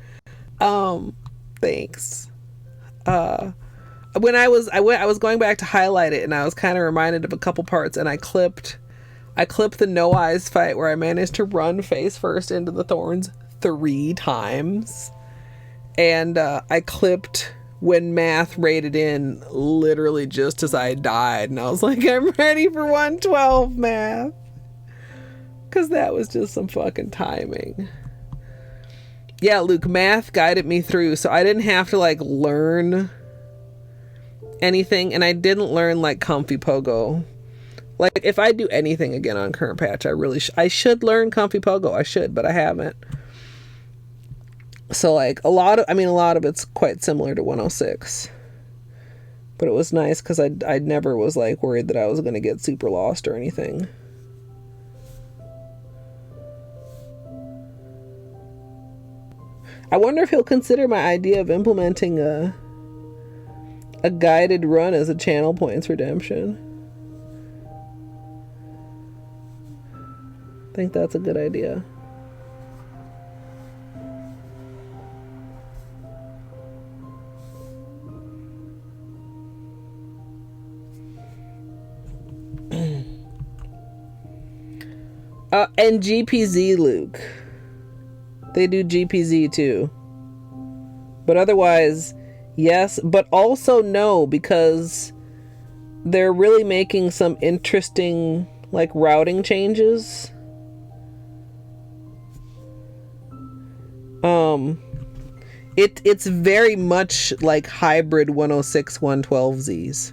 Thanks. When I was going back to highlight it, and I was kind of reminded of a couple parts, and I clipped the No Eyes fight where I managed to run face first into the thorns 3 times, and I clipped when Math raided in literally just as I died, and I was like, I'm ready for 112, Math, because that was just some fucking timing. Yeah, Luke, Math guided me through, so I didn't have to like learn anything, and I didn't learn like comfy pogo. Like, if I do anything again on current patch, I should learn comfy pogo. I should, but I haven't. So like a lot of it's quite similar to 106, but it was nice because I never was like worried that I was going to get super lost or anything. I wonder if he'll consider my idea of implementing a guided run as a channel points redemption. I think that's a good idea. And GPZ, Luke. They do GPZ too. But otherwise, yes, but also no, because they're really making some interesting like routing changes. It's very much like hybrid 106 112Zs.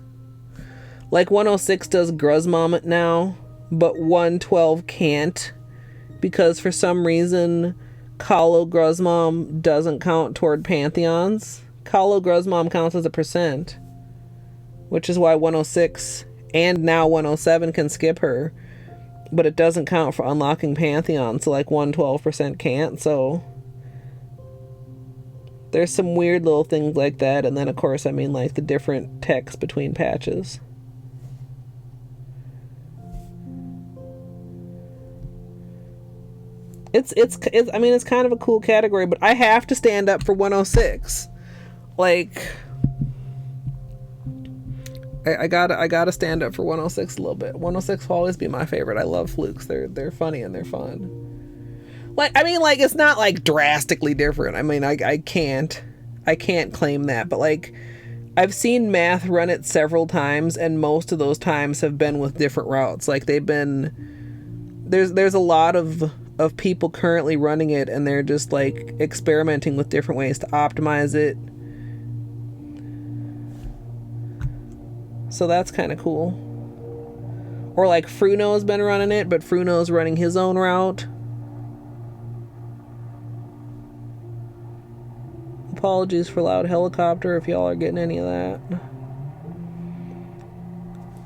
Like 106 does Gruzmom now, but 112 can't, because for some reason Colo Gruzmom doesn't count toward Pantheons. Colo Gruzmom counts as a percent, which is why 106 and now 107 can skip her, but it doesn't count for unlocking Pantheon, so like 112% can't. So there's some weird little things like that, and then of course, I mean, like the different text between patches. It's I mean, it's kind of a cool category, but I have to stand up for 106. Like, I gotta stand up for 106 a little bit. 106 will always be my favorite. I love flukes. They're funny and they're fun. Like, I mean, like, it's not like drastically different. I mean, I can't claim that, but like, I've seen Math run it several times, and most of those times have been with different routes. Like, they've been, there's a lot of people currently running it, and they're just like experimenting with different ways to optimize it. So that's kind of cool. Or like Fruno's been running it, but Fruno's running his own route. Apologies for loud helicopter if y'all are getting any of that.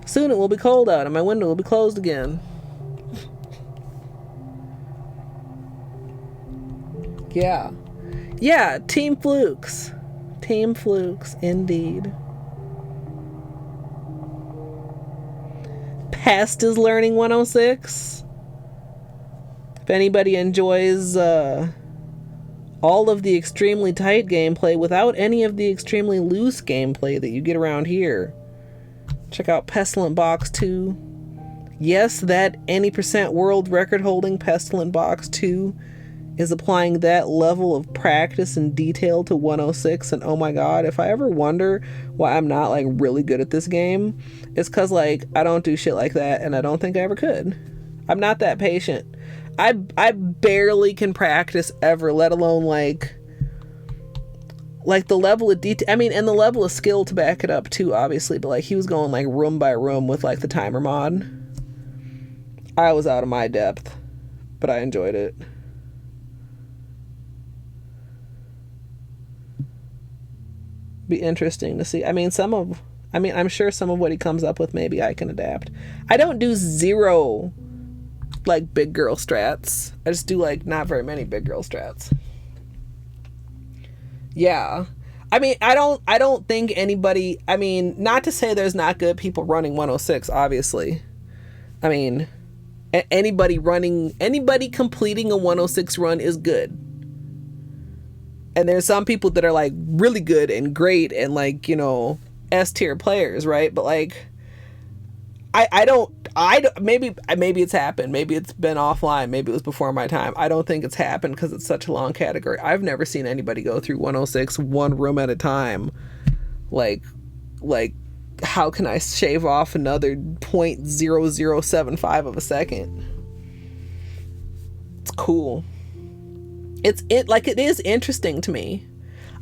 Soon it will be cold out and my window will be closed again. Yeah. Yeah, Team Flukes. Team Flukes, indeed. Pest is learning 106. If anybody enjoys all of the extremely tight gameplay without any of the extremely loose gameplay that you get around here, check out Pestilent Box 2. Yes, that any percent world record holding Pestilent Box 2 is applying that level of practice and detail to 106, and oh my god, if I ever wonder why I'm not like really good at this game, it's cause like I don't do shit like that, and I don't think I ever could. I'm not that patient. I barely can practice ever, let alone like the level of detail. I mean, and the level of skill to back it up too, obviously, but like he was going like room by room with like the timer mod. I was out of my depth, but I enjoyed it. Be interesting to see. I mean, I'm sure some of what he comes up with, maybe I can adapt. I don't do zero, like, big girl strats. I just do, like, not very many big girl strats. Yeah. I mean, I don't think anybody, I mean, not to say there's not good people running 106, obviously. I mean, anybody completing a 106 run is good. And there's some people that are, like, really good and great and, like, you know, S tier players, right? But, like, I don't, maybe it's happened. Maybe it's been offline. Maybe it was before my time. I don't think it's happened because it's such a long category. I've never seen anybody go through 106 one room at a time. Like, how can I shave off another 0.0075 of a second? It's cool. It is interesting to me.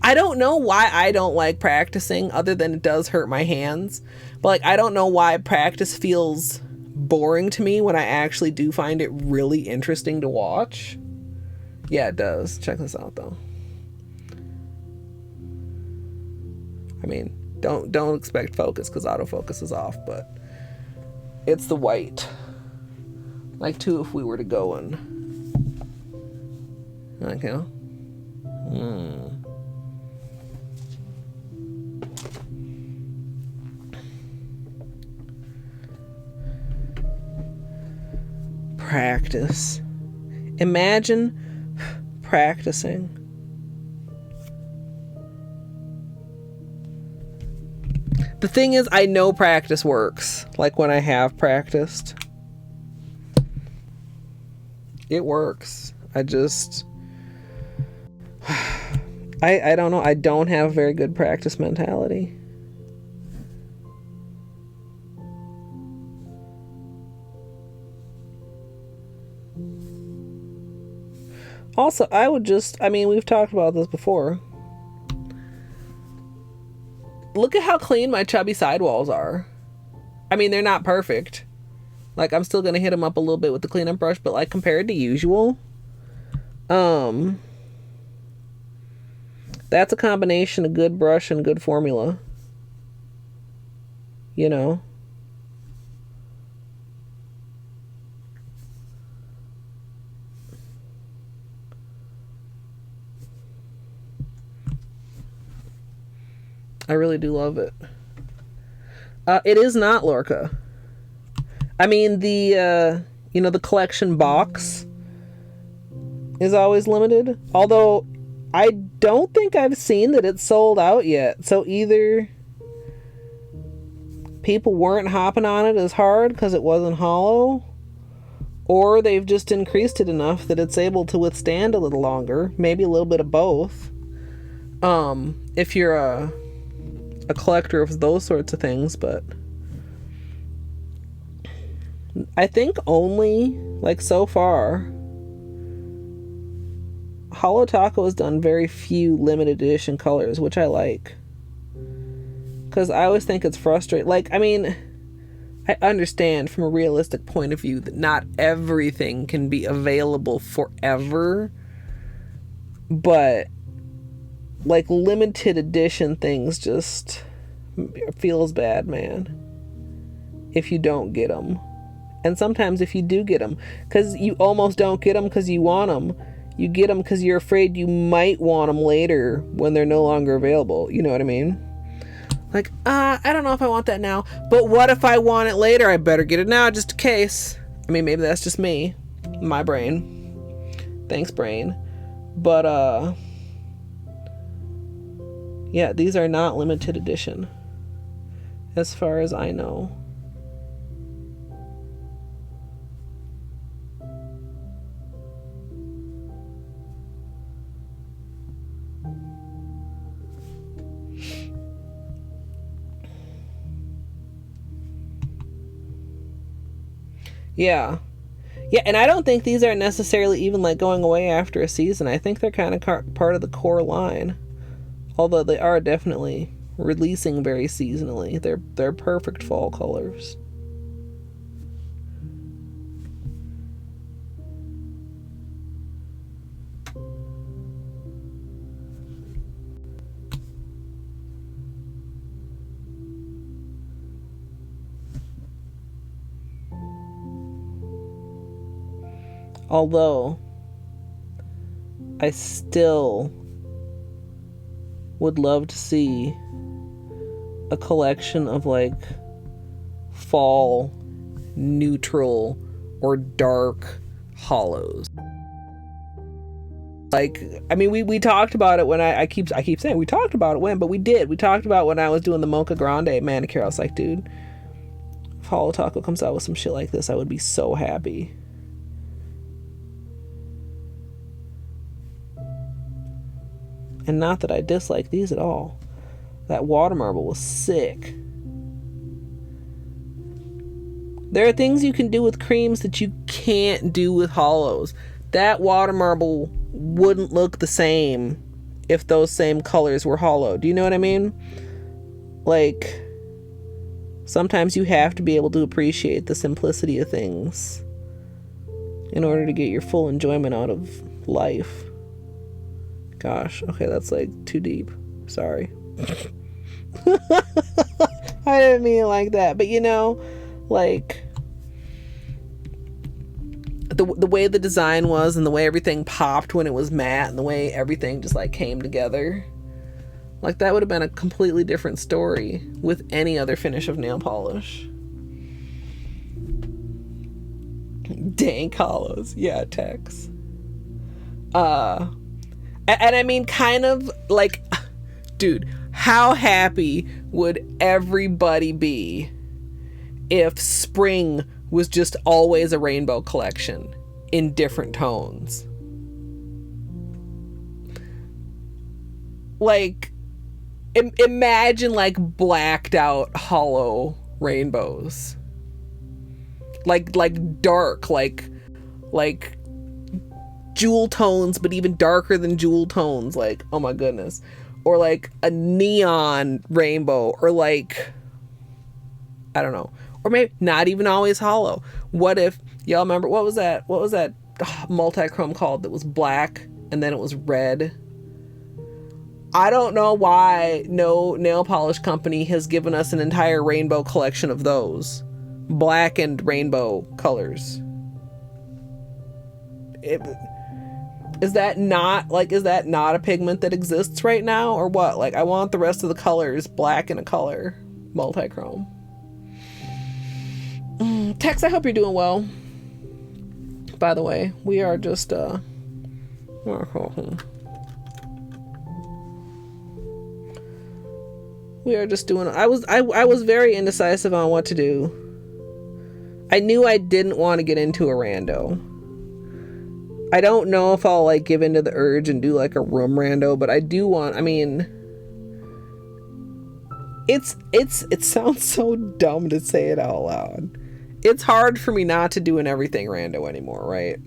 I don't know why I don't like practicing, other than it does hurt my hands. But, like, I don't know why practice feels boring to me when I actually do find it really interesting to watch. Yeah, it does. Check this out, though. I mean, don't expect focus, because autofocus is off, but it's the white. Like, too, if we were to go and... Okay. Practice. Imagine practicing. The thing is, I know practice works. Like, when I have practiced, it works. I just... I don't know. I don't have very good practice mentality. Also, I mean, we've talked about this before. Look at how clean my chubby sidewalls are. I mean, they're not perfect. Like, I'm still gonna hit them up a little bit with the cleanup brush, but, like, compared to usual, that's a combination of good brush and good formula. You know? I really do love it. It is not Lorca. I mean, the collection box is always limited. Although, I don't think I've seen that it's sold out yet. So either people weren't hopping on it as hard because it wasn't Holo, or they've just increased it enough that it's able to withstand a little longer. Maybe a little bit of both. If you're a collector of those sorts of things, but I think only, like, so far, Holo Taco has done very few limited edition colors, which I like, because I always think it's frustrating. Like, I mean, I understand from a realistic point of view that not everything can be available forever, but, like, limited edition things just feels bad, man, if you don't get them. And sometimes if you do get them, because you almost don't get them because you want them, you get them because you're afraid you might want them later when they're no longer available. You know what I mean? Like, I don't know if I want that now, but what if I want it later? I better get it now just in case. I mean, maybe that's just me, my brain. Thanks, brain. But yeah, these are not limited edition, as far as I know. Yeah. Yeah, and I don't think these are necessarily even, like, going away after a season. I think they're kind of part of the core line. Although they are definitely releasing very seasonally. They're perfect fall colors. Although I still would love to see a collection of like fall neutral or dark holos. Like, I mean, we talked about it when I keep saying we talked about it when, but we talked about when I was doing the Mocha Grande manicure. I was like, dude, if Holo Taco comes out with some shit like this, I would be so happy. And not that I dislike these at all. That water marble was sick. There are things you can do with creams that you can't do with holos. That water marble wouldn't look the same if those same colors were holo. Do you know what I mean? Like, sometimes you have to be able to appreciate the simplicity of things in order to get your full enjoyment out of life. Gosh, okay, that's like too deep. Sorry. I didn't mean it like that, but you know, like the way the design was and the way everything popped when it was matte and the way everything just like came together, like that would have been a completely different story with any other finish of nail polish. Dank hollows, yeah, Tex. And I mean, kind of like, dude, how happy would everybody be if spring was just always a rainbow collection in different tones? Like, imagine like blacked out holo rainbows. Like dark, like jewel tones, but even darker than jewel tones. Like, oh my goodness. Or like a neon rainbow, or like, I don't know, or maybe not even always holo. What if y'all remember what was that multi-chrome called that was black and then it was red? I don't know why no nail polish company has given us an entire rainbow collection of those black and rainbow colors. Is that not a pigment that exists right now, or what? Like, I want the rest of the colors black in a color multi-chrome. Tex, I hope you're doing well. By the way, we are just we are just doing, I was very indecisive on what to do. I knew I didn't want to get into a rando. I don't know if I'll like give into the urge and do like a room rando, but I do want, I mean, it sounds so dumb to say it out loud. It's hard for me not to do an everything rando anymore, right?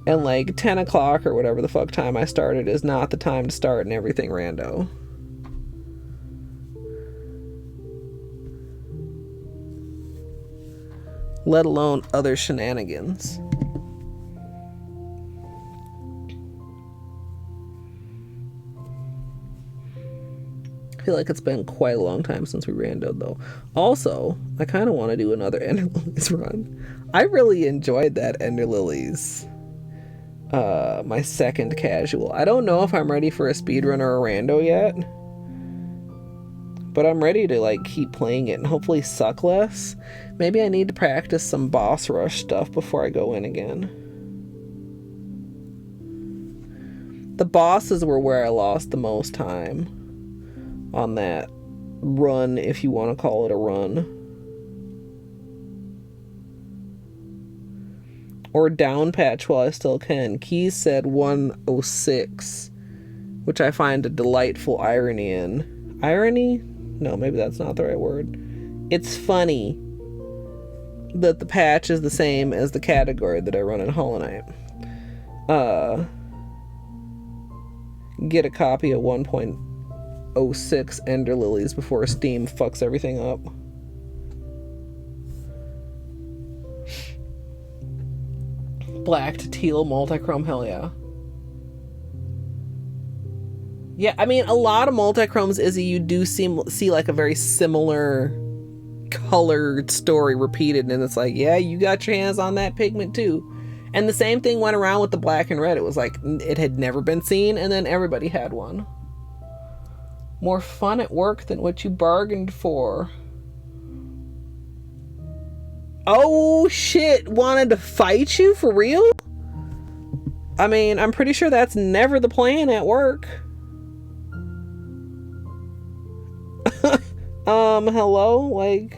And like 10 o'clock or whatever the fuck time I started is not the time to start an everything rando. Let alone other shenanigans. I feel like it's been quite a long time since we randoed though. Also, I kind of want to do another Ender Lilies run. I really enjoyed that Ender Lilies. My second casual. I don't know if I'm ready for a speedrun or a rando yet. But I'm ready to like keep playing it and hopefully suck less. Maybe I need to practice some boss rush stuff before I go in again. The bosses were where I lost the most time on that run, if you want to call it a run. Or down patch while I still can. Keys said 106, which I find a delightful irony in. Irony? No, maybe that's not the right word. It's funny that the patch is the same as the category that I run in Hollow Knight. Get a copy of 1.06 Ender Lilies before Steam fucks everything up. Black to teal multi-chrome, hell yeah. Yeah, I mean, a lot of multi-chromes, Izzy, you do see like a very similar colored story repeated, and it's like, yeah, you got your hands on that pigment too. And the same thing went around with the black and red. It was like it had never been seen, and then everybody had one. More fun at work than what you bargained for. Oh shit, wanted to fight you for real? I mean, I'm pretty sure that's never the plan at work. Hello? Like...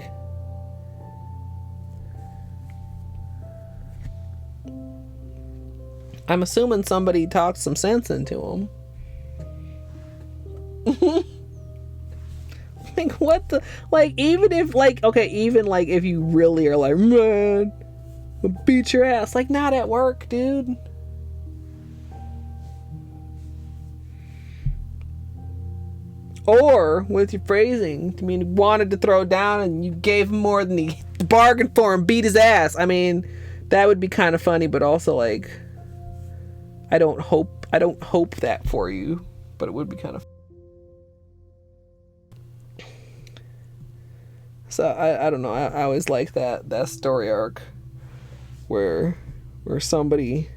I'm assuming somebody talked some sense into him. Like, what the... Like, even if, like... Okay, even, like, if you really are like, man, I'll beat your ass. Like, not at work, dude. Or, with your phrasing, I mean, he wanted to throw down and you gave him more than he bargained for and beat his ass. I mean, that would be kind of funny, but also, like... I don't hope that for you, but it would be kind of. So I don't know. I always like that story arc where somebody,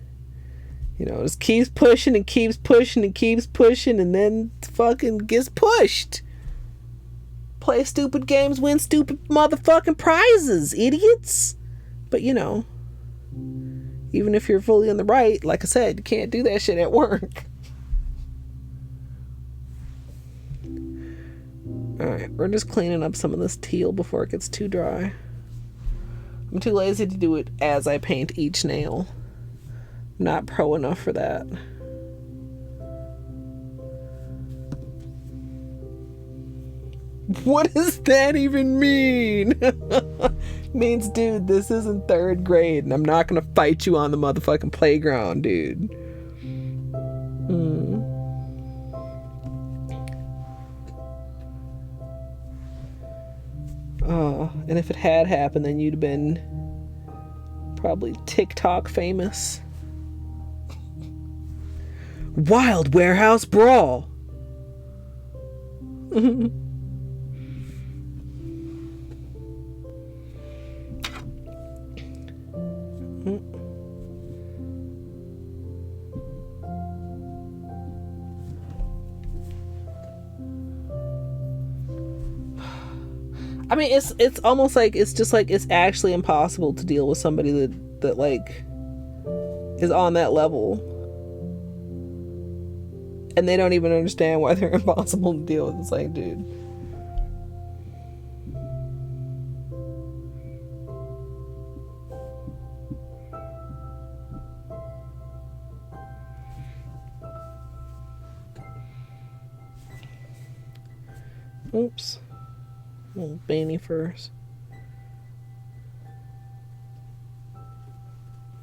you know, just keeps pushing and keeps pushing and keeps pushing and then fucking gets pushed. Play stupid games, win stupid motherfucking prizes, idiots. But you know, even if you're fully in the right, like I said, you can't do that shit at work. Alright, we're just cleaning up some of this teal before it gets too dry. I'm too lazy to do it as I paint each nail. I'm not pro enough for that. What does that even mean? Means, dude, this isn't 3rd grade and I'm not gonna fight you on the motherfucking playground, dude. Oh, and if it had happened, then you'd have been probably TikTok famous. Wild warehouse brawl. I mean, it's almost like it's just like it's actually impossible to deal with somebody that like is on that level, and they don't even understand why they're impossible to deal with. It's like, dude. Oops. Little beanie first.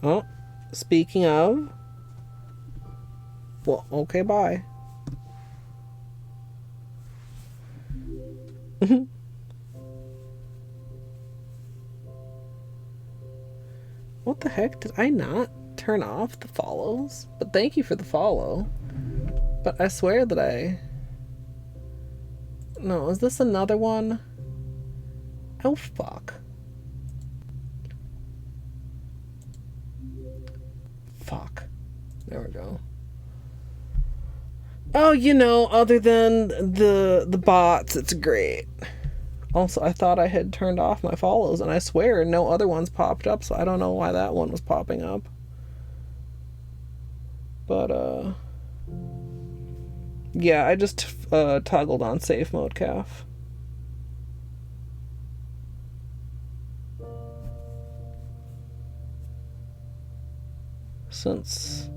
Oh, speaking of. Well, okay, bye. What the heck? Did I not turn off the follows? But thank you for the follow. But I swear that I... No, is this another one? Oh, fuck. Fuck. There we go. Oh, you know, other than the bots, it's great. Also, I thought I had turned off my follows, and I swear no other ones popped up, so I don't know why that one was popping up. But, yeah, I just toggled on safe mode, calf. Since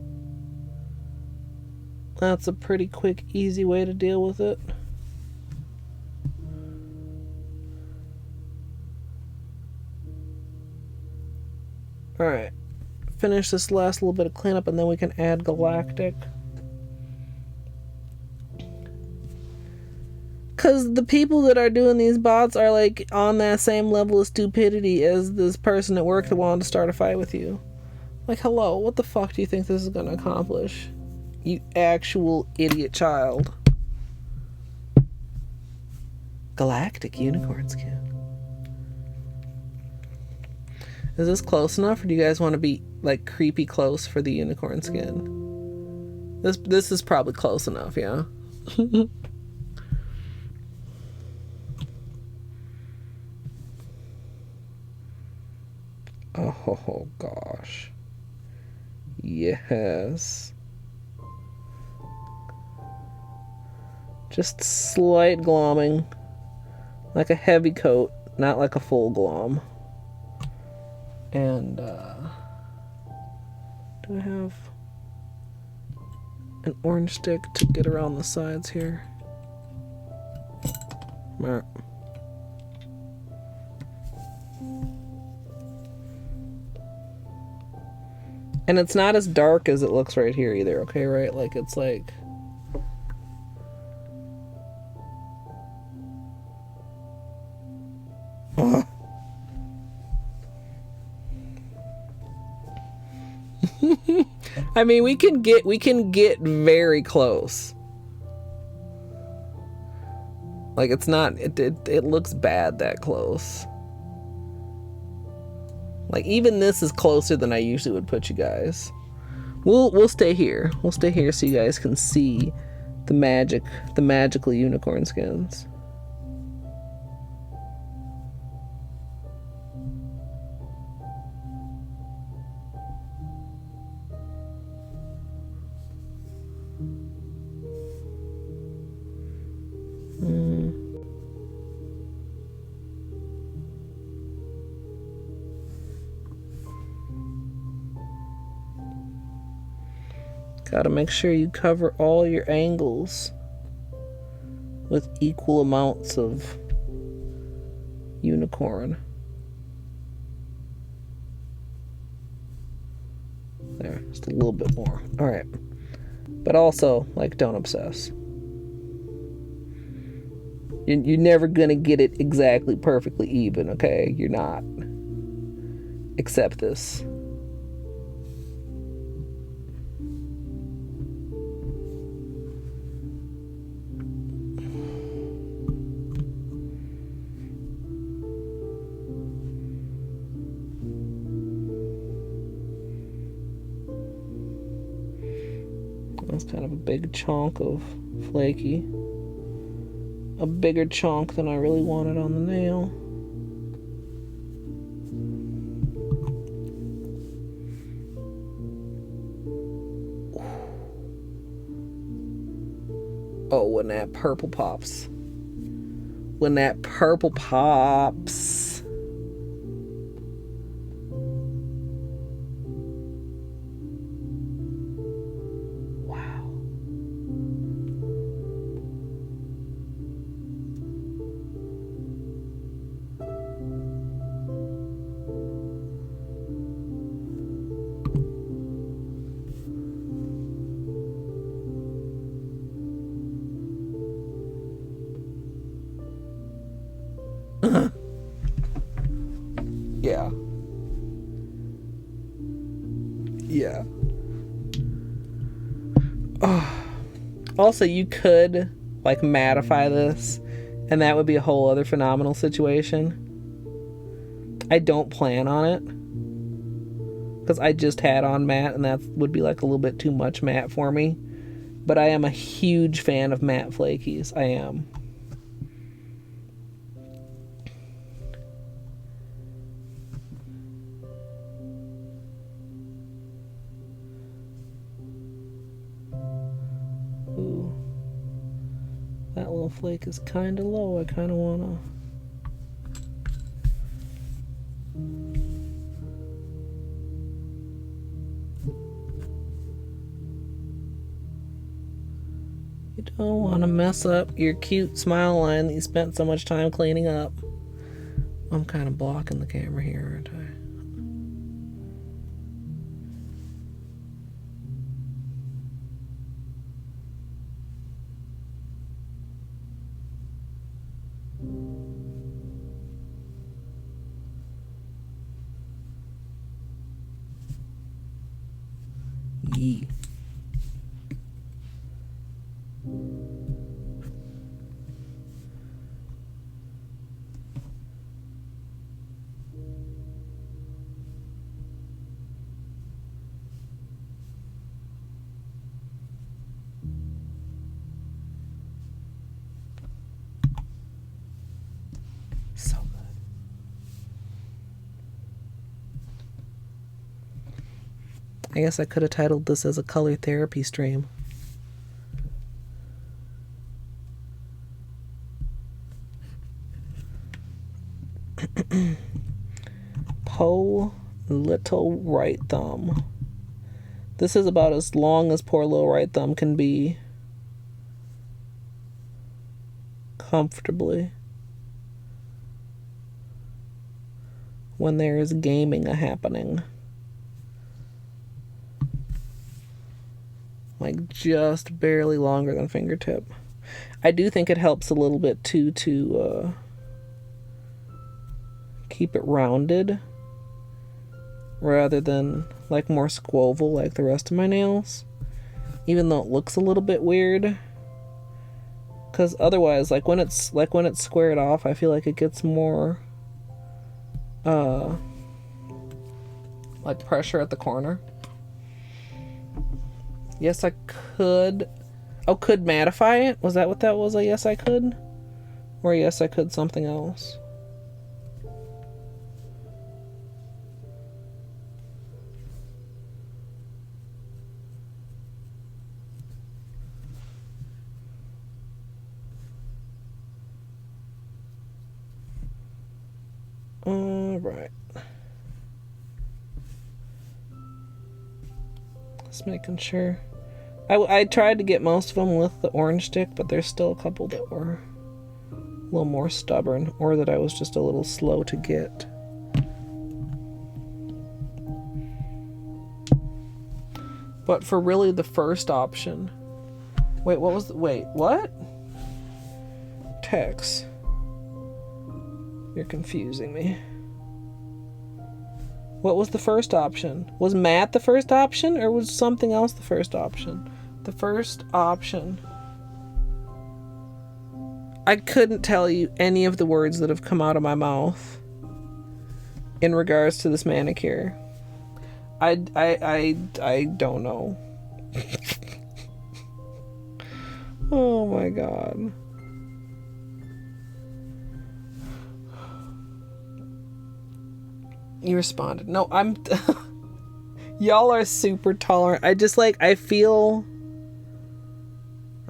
that's a pretty quick, easy way to deal with it. Alright, finish this last little bit of cleanup and then we can add Galactic. Because the people that are doing these bots are like on that same level of stupidity as this person at work that wanted to start a fight with you. Like, hello, what the fuck do you think this is gonna accomplish? You actual idiot child. Galactic unicorn skin. Is this close enough, or do you guys want to be like creepy close for the unicorn skin? This is probably close enough, yeah. Oh gosh. Yes. Just slight glomming. Like a heavy coat, not like a full glom. And, do I have an orange stick to get around the sides here? Alright. And it's not as dark as it looks right here either, okay, right? Like, it's like... I mean, we can get very close. Like, it's not, it looks bad that close. Like, even this is closer than I usually would put you guys. We'll stay here. We'll stay here so you guys can see the magical unicorn skins. Gotta make sure you cover all your angles with equal amounts of unicorn. There, just a little bit more. Alright. But also, like, don't obsess. You're never gonna get it exactly perfectly even, okay? You're not. Accept this. That's kind of a big chunk of flaky. A bigger chunk than I really wanted on the nail. Oh, when that purple pops. When that purple pops. Wow. Yeah. Yeah. Oh. Also, you could, like, mattify this, and that would be a whole other phenomenal situation. I don't plan on it, because I just had on matte, and that would be, like, a little bit too much matte for me. But I am a huge fan of matte flakies. I am. Ooh. That little flake is kind of low. I kind of want to... You don't want to mess up your cute smile line that you spent so much time cleaning up. I'm kind of blocking the camera here, aren't I? Yee. I guess I could have titled this as a color therapy stream. Poor little right thumb. This is about as long as poor little right thumb can be. Comfortably. When there is gaming happening. Like just barely longer than fingertip. I do think it helps a little bit too to keep it rounded rather than like more squoval like the rest of my nails, even though it looks a little bit weird, because otherwise like when it's squared off, I feel like it gets more like pressure at the corner. Yes, I could. Oh, could mattify it? Was that what that was? A yes, I could? Or yes, I could something else? Alright. Just making sure. I tried to get most of them with the orange stick, but there's still a couple that were a little more stubborn, or that I was just a little slow to get. But for really the first option... Wait, what was the... Wait, what? Tex. You're confusing me. What was the first option? Was matte the first option, or was something else the first option? The first option. I couldn't tell you any of the words that have come out of my mouth in regards to this manicure. I don't know. Oh my god. You responded. No, I'm... Y'all are super tolerant. I feel...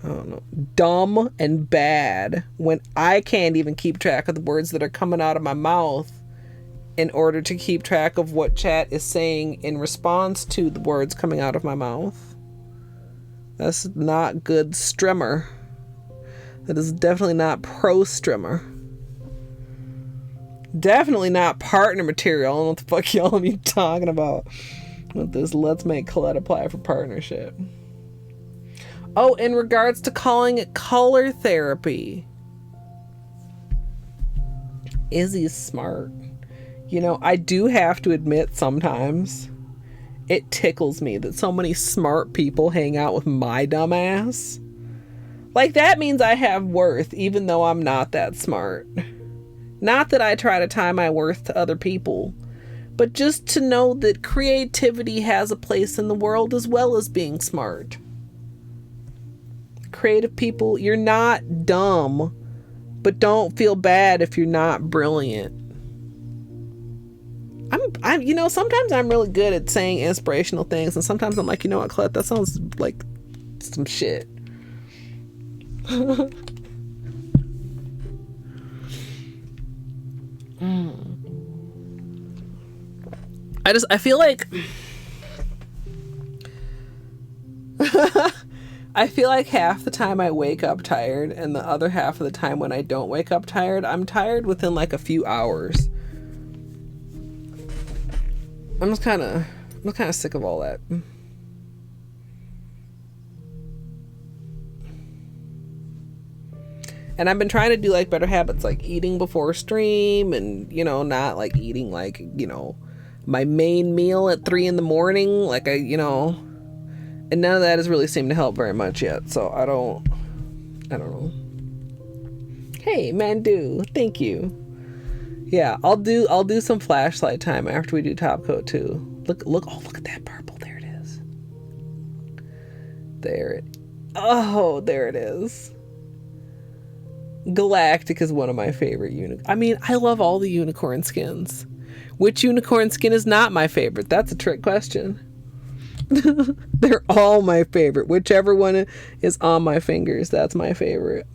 I don't know. Dumb and bad when I can't even keep track of the words that are coming out of my mouth in order to keep track of what chat is saying in response to the words coming out of my mouth. That's not good strimmer. That is definitely not pro strimmer. Definitely not partner material. I don't know what the fuck y'all be talking about with this let's make Colette apply for partnership. Oh, in regards to calling it color therapy. Izzy's smart. You know, I do have to admit sometimes it tickles me that so many smart people hang out with my dumb ass. Like, that means I have worth even though I'm not that smart. Not that I try to tie my worth to other people, but just to know that creativity has a place in the world as well as being smart. Creative people, you're not dumb, but don't feel bad if you're not brilliant. I'm you know, sometimes I'm really good at saying inspirational things, and sometimes I'm like, you know what, Colette, that sounds like some shit. I feel like I feel like half the time I wake up tired, and the other half of the time when I don't wake up tired, I'm tired within like a few hours. I'm kind of sick of all that. And I've been trying to do like better habits, like eating before stream, and you know, not like eating like, you know, my main meal at 3 a.m, like you know, and none of that has really seemed to help very much yet. So I don't know. Hey, Mandu, thank you. Yeah, I'll do some flashlight time after we do top coat too. Look at that purple. There it is. There it is. Galactic is one of my favorite I mean, I love all the unicorn skins. Which unicorn skin is not my favorite? That's a trick question. They're all my favorite. Whichever one is on my fingers, that's my favorite.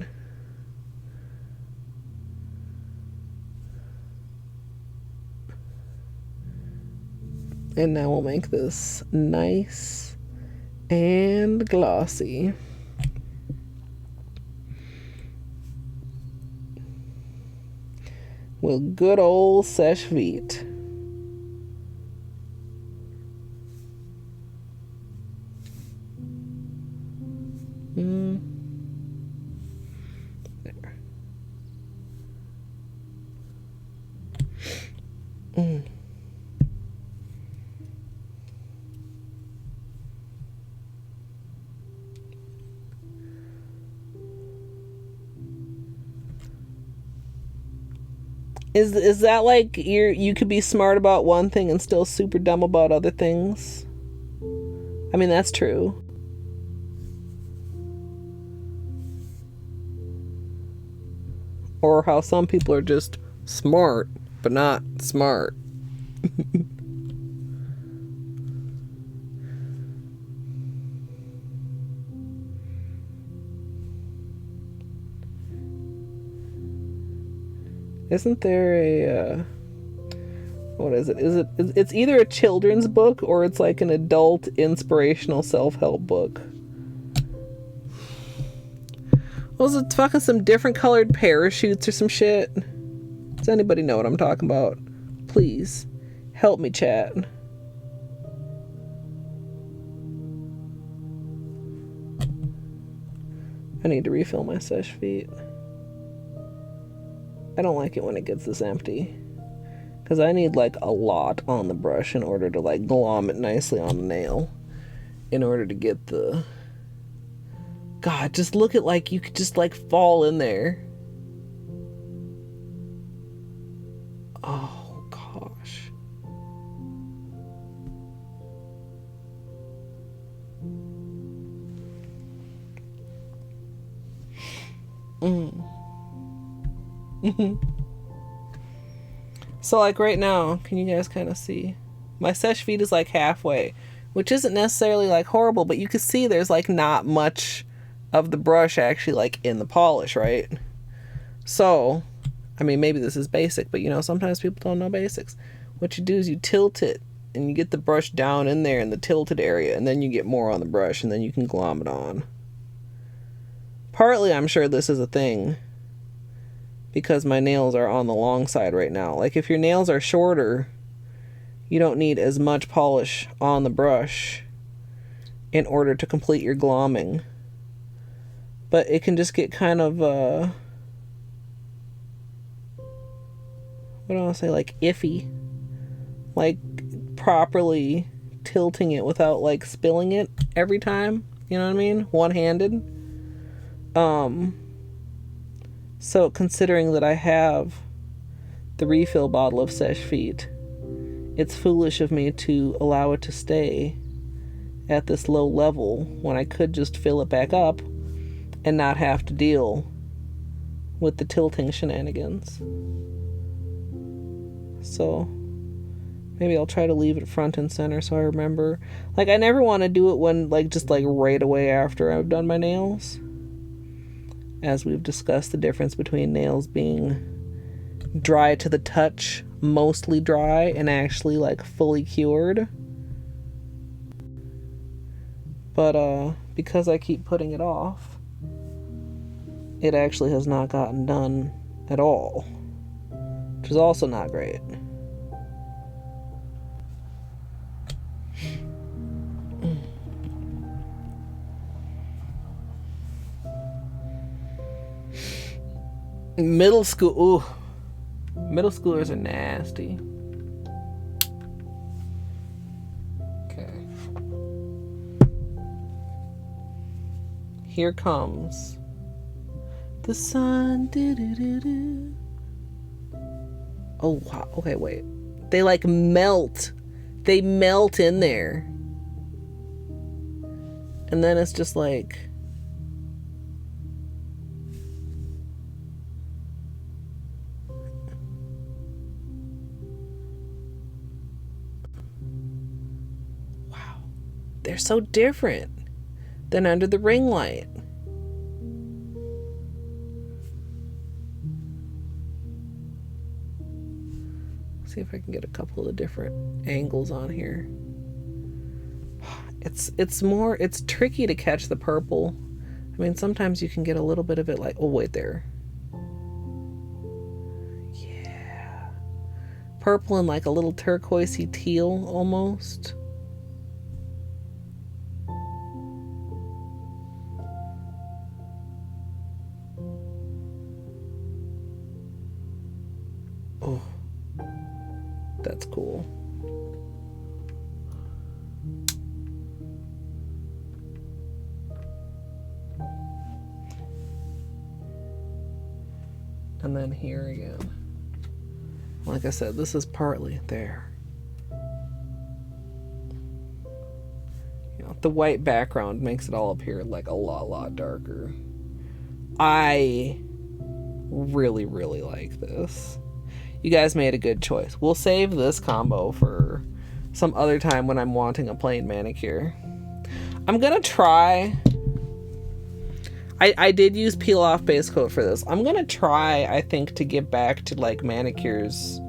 And now we'll make this nice and glossy. With good old Seche Vite. There. Is that like you could be smart about one thing and still super dumb about other things? I mean, that's true. Or how some people are just smart, but not smart. Isn't there a what is it? It's either a children's book or it's like an adult inspirational self-help book. Was it fucking some different colored parachutes or some shit? Does anybody know what I'm talking about? Please help me, chat. I need to refill my Seche Vite. I don't like it when it gets this empty, because I need like a lot on the brush in order to like glom it nicely on the nail, in order to get the... God, just look at like you could just like fall in there. Oh gosh. So like right now, can you guys kind of see? My Seche Vite is like halfway, which isn't necessarily like horrible, but you can see there's like not much of the brush actually like in the polish, right? So, I mean, maybe this is basic, but you know, sometimes people don't know basics. What you do is you tilt it and you get the brush down in there in the tilted area, and then you get more on the brush, and then you can glom it on. Partly, I'm sure this is a thing because my nails are on the long side right now. Like if your nails are shorter, you don't need as much polish on the brush in order to complete your glomming. But it can just get kind of, what do I want to say, like iffy. Like properly tilting it without like spilling it every time. You know what I mean? One-handed. So considering that I have the refill bottle of Seche Vite, it's foolish of me to allow it to stay at this low level when I could just fill it back up and not have to deal with the tilting shenanigans. So maybe I'll try to leave it front and center so I remember. Like I never want to do it when like just like right away after I've done my nails. As we've discussed, the difference between nails being dry to the touch, mostly dry, and actually like fully cured. But because I keep putting it off, it actually has not gotten done at all, which is also not great. Middle school, ooh. Middle schoolers are nasty. Okay. Here comes the sun. Do-do-do-do. Oh, wow. Okay, wait. They like melt. They melt in there. And then it's just like... they're so different than under the ring light. See if I can get a couple of different angles on here. It's tricky to catch the purple. I mean, sometimes you can get a little bit of it like, oh wait, there. Yeah. Purple and like a little turquoisey teal almost. Oh, that's cool. And then here again. Like I said, this is partly there. You know, the white background makes it all appear like a lot darker. I really like this. You guys made a good choice. We'll save this combo for some other time when I'm wanting a plain manicure. I'm gonna try... I did use peel off base coat for this. I'm gonna try, I think, to get back to like manicures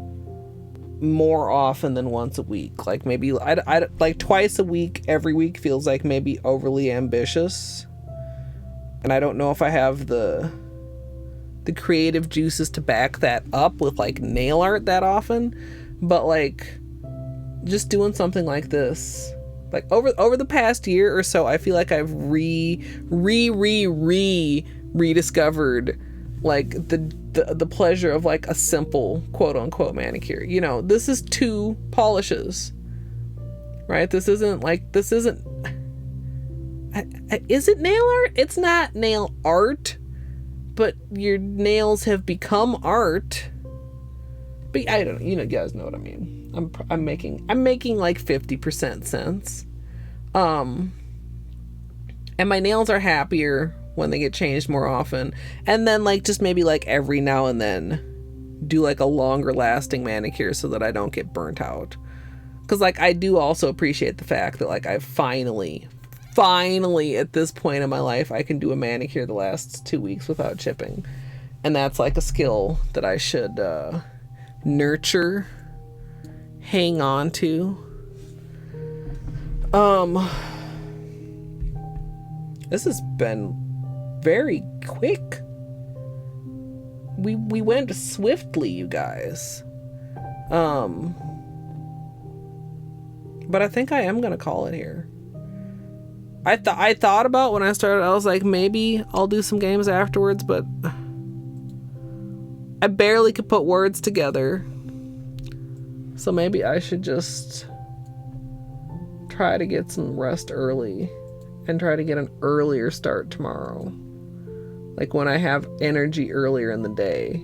more often than once a week. Like maybe I like twice a week. Every week feels like maybe overly ambitious, and I don't know if I have the creative juices to back that up with like nail art that often. But like just doing something like this. Like over the past year or so, I feel like I've rediscovered like the pleasure of like a simple quote unquote manicure. You know, this is 2 polishes, right? This isn't is it nail art? It's not nail art, but your nails have become art. But I don't know, you guys know what I mean. I'm making like 50% sense. And my nails are happier when they get changed more often. And then like just maybe like every now and then do like a longer lasting manicure so that I don't get burnt out. Cause like I do also appreciate the fact that like I've finally at this point in my life I can do a manicure the last 2 weeks without chipping. And that's like a skill that I should nurture, hang on to. This has been very quick. We went swiftly, you guys. But I think I am gonna call it here. I thought about when I started, I was like, maybe I'll do some games afterwards, but I barely could put words together. So maybe I should just try to get some rest early and try to get an earlier start tomorrow. Like when I have energy earlier in the day.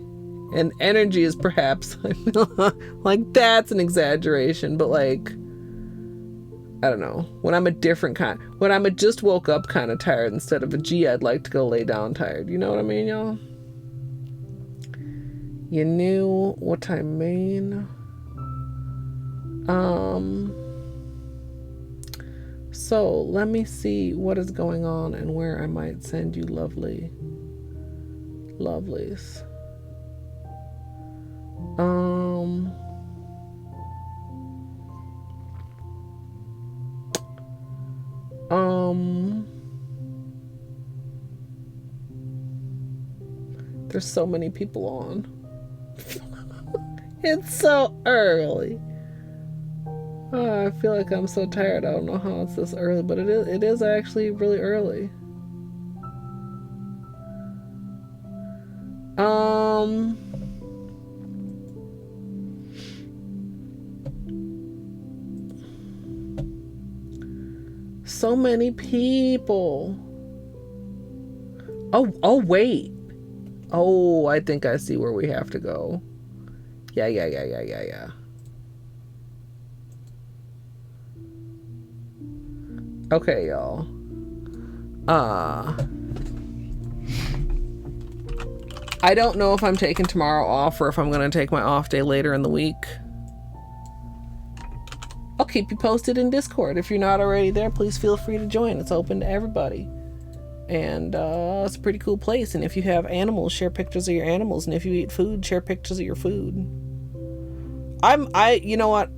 And energy is perhaps like that's an exaggeration, but like I don't know. When I'm a different kind, when I'm a just woke up kind of tired instead of a gee, I'd like to go lay down tired. You know what I mean, y'all? You knew what I mean. So let me see what is going on and where I might send you lovelies. There's so many people on. It's so early. Oh, I feel like I'm so tired. I don't know how it's this early, but it is actually really early. So many people. Oh wait. Oh, I think I see where we have to go. Yeah. Okay, y'all. I don't know if I'm taking tomorrow off or if I'm gonna take my off day later in the week. I'll keep you posted in Discord. If you're not already there, please feel free to join. It's open to everybody. And it's a pretty cool place. And if you have animals, share pictures of your animals. And if you eat food, share pictures of your food. You know what?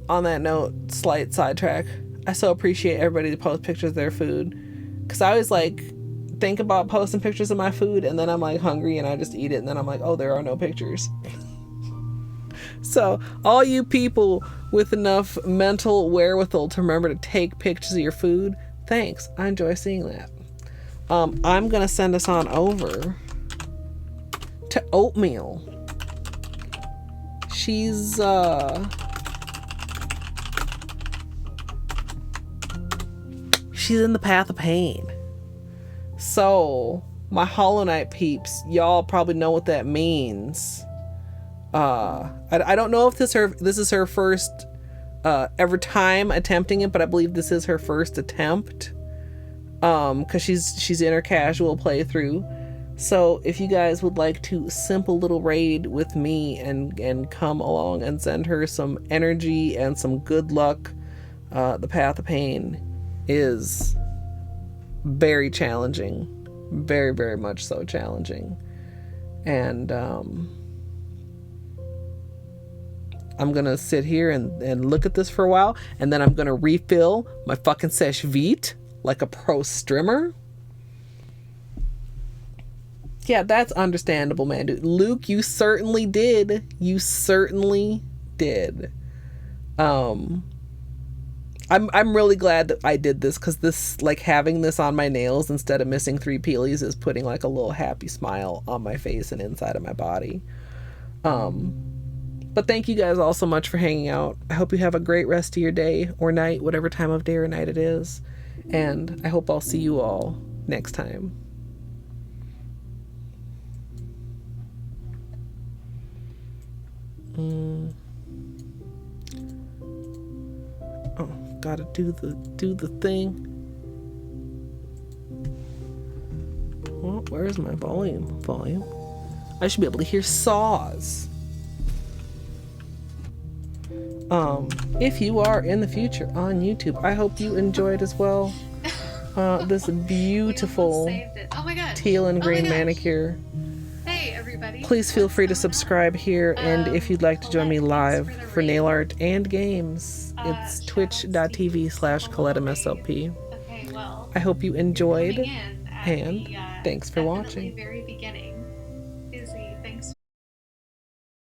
On that note, slight sidetrack. I so appreciate everybody to post pictures of their food. Because I always like think about posting pictures of my food and then I'm like hungry and I just eat it and then I'm like, oh, there are no pictures. So all you people with enough mental wherewithal to remember to take pictures of your food, thanks. I enjoy seeing that. I'm gonna send us on over to Oatmeal. She's in the path of pain. So my Hollow Knight peeps, y'all probably know what that means. I don't know if this is her first ever time attempting it, but I believe this is her first attempt. Because she's in her casual playthrough. So if you guys would like to simple little raid with me and come along and send her some energy and some good luck, the path of pain is very challenging, very, very much so challenging. And I'm gonna sit here and look at this for a while, and then I'm gonna refill my fucking sesh vite like a pro streamer. Yeah, that's understandable, man, dude. Luke, you certainly did. You certainly did. I'm really glad that I did this, because this, like, having this on my nails instead of missing 3 peelies is putting like a little happy smile on my face and inside of my body. But thank you guys all so much for hanging out. I hope you have a great rest of your day or night, whatever time of day or night it is. And I hope I'll see you all next time. Oh, gotta do the thing. Well, where's my volume? I should be able to hear saws. If you are in the future on YouTube, I hope you enjoyed as well. This beautiful teal and green manicure. Hey everybody. Please feel free to subscribe here, and if you'd like to join me live for nail art and games, it's twitch.tv/Colette MSLP. Okay, well, I hope you enjoyed, and thanks for watching. Very beginning is a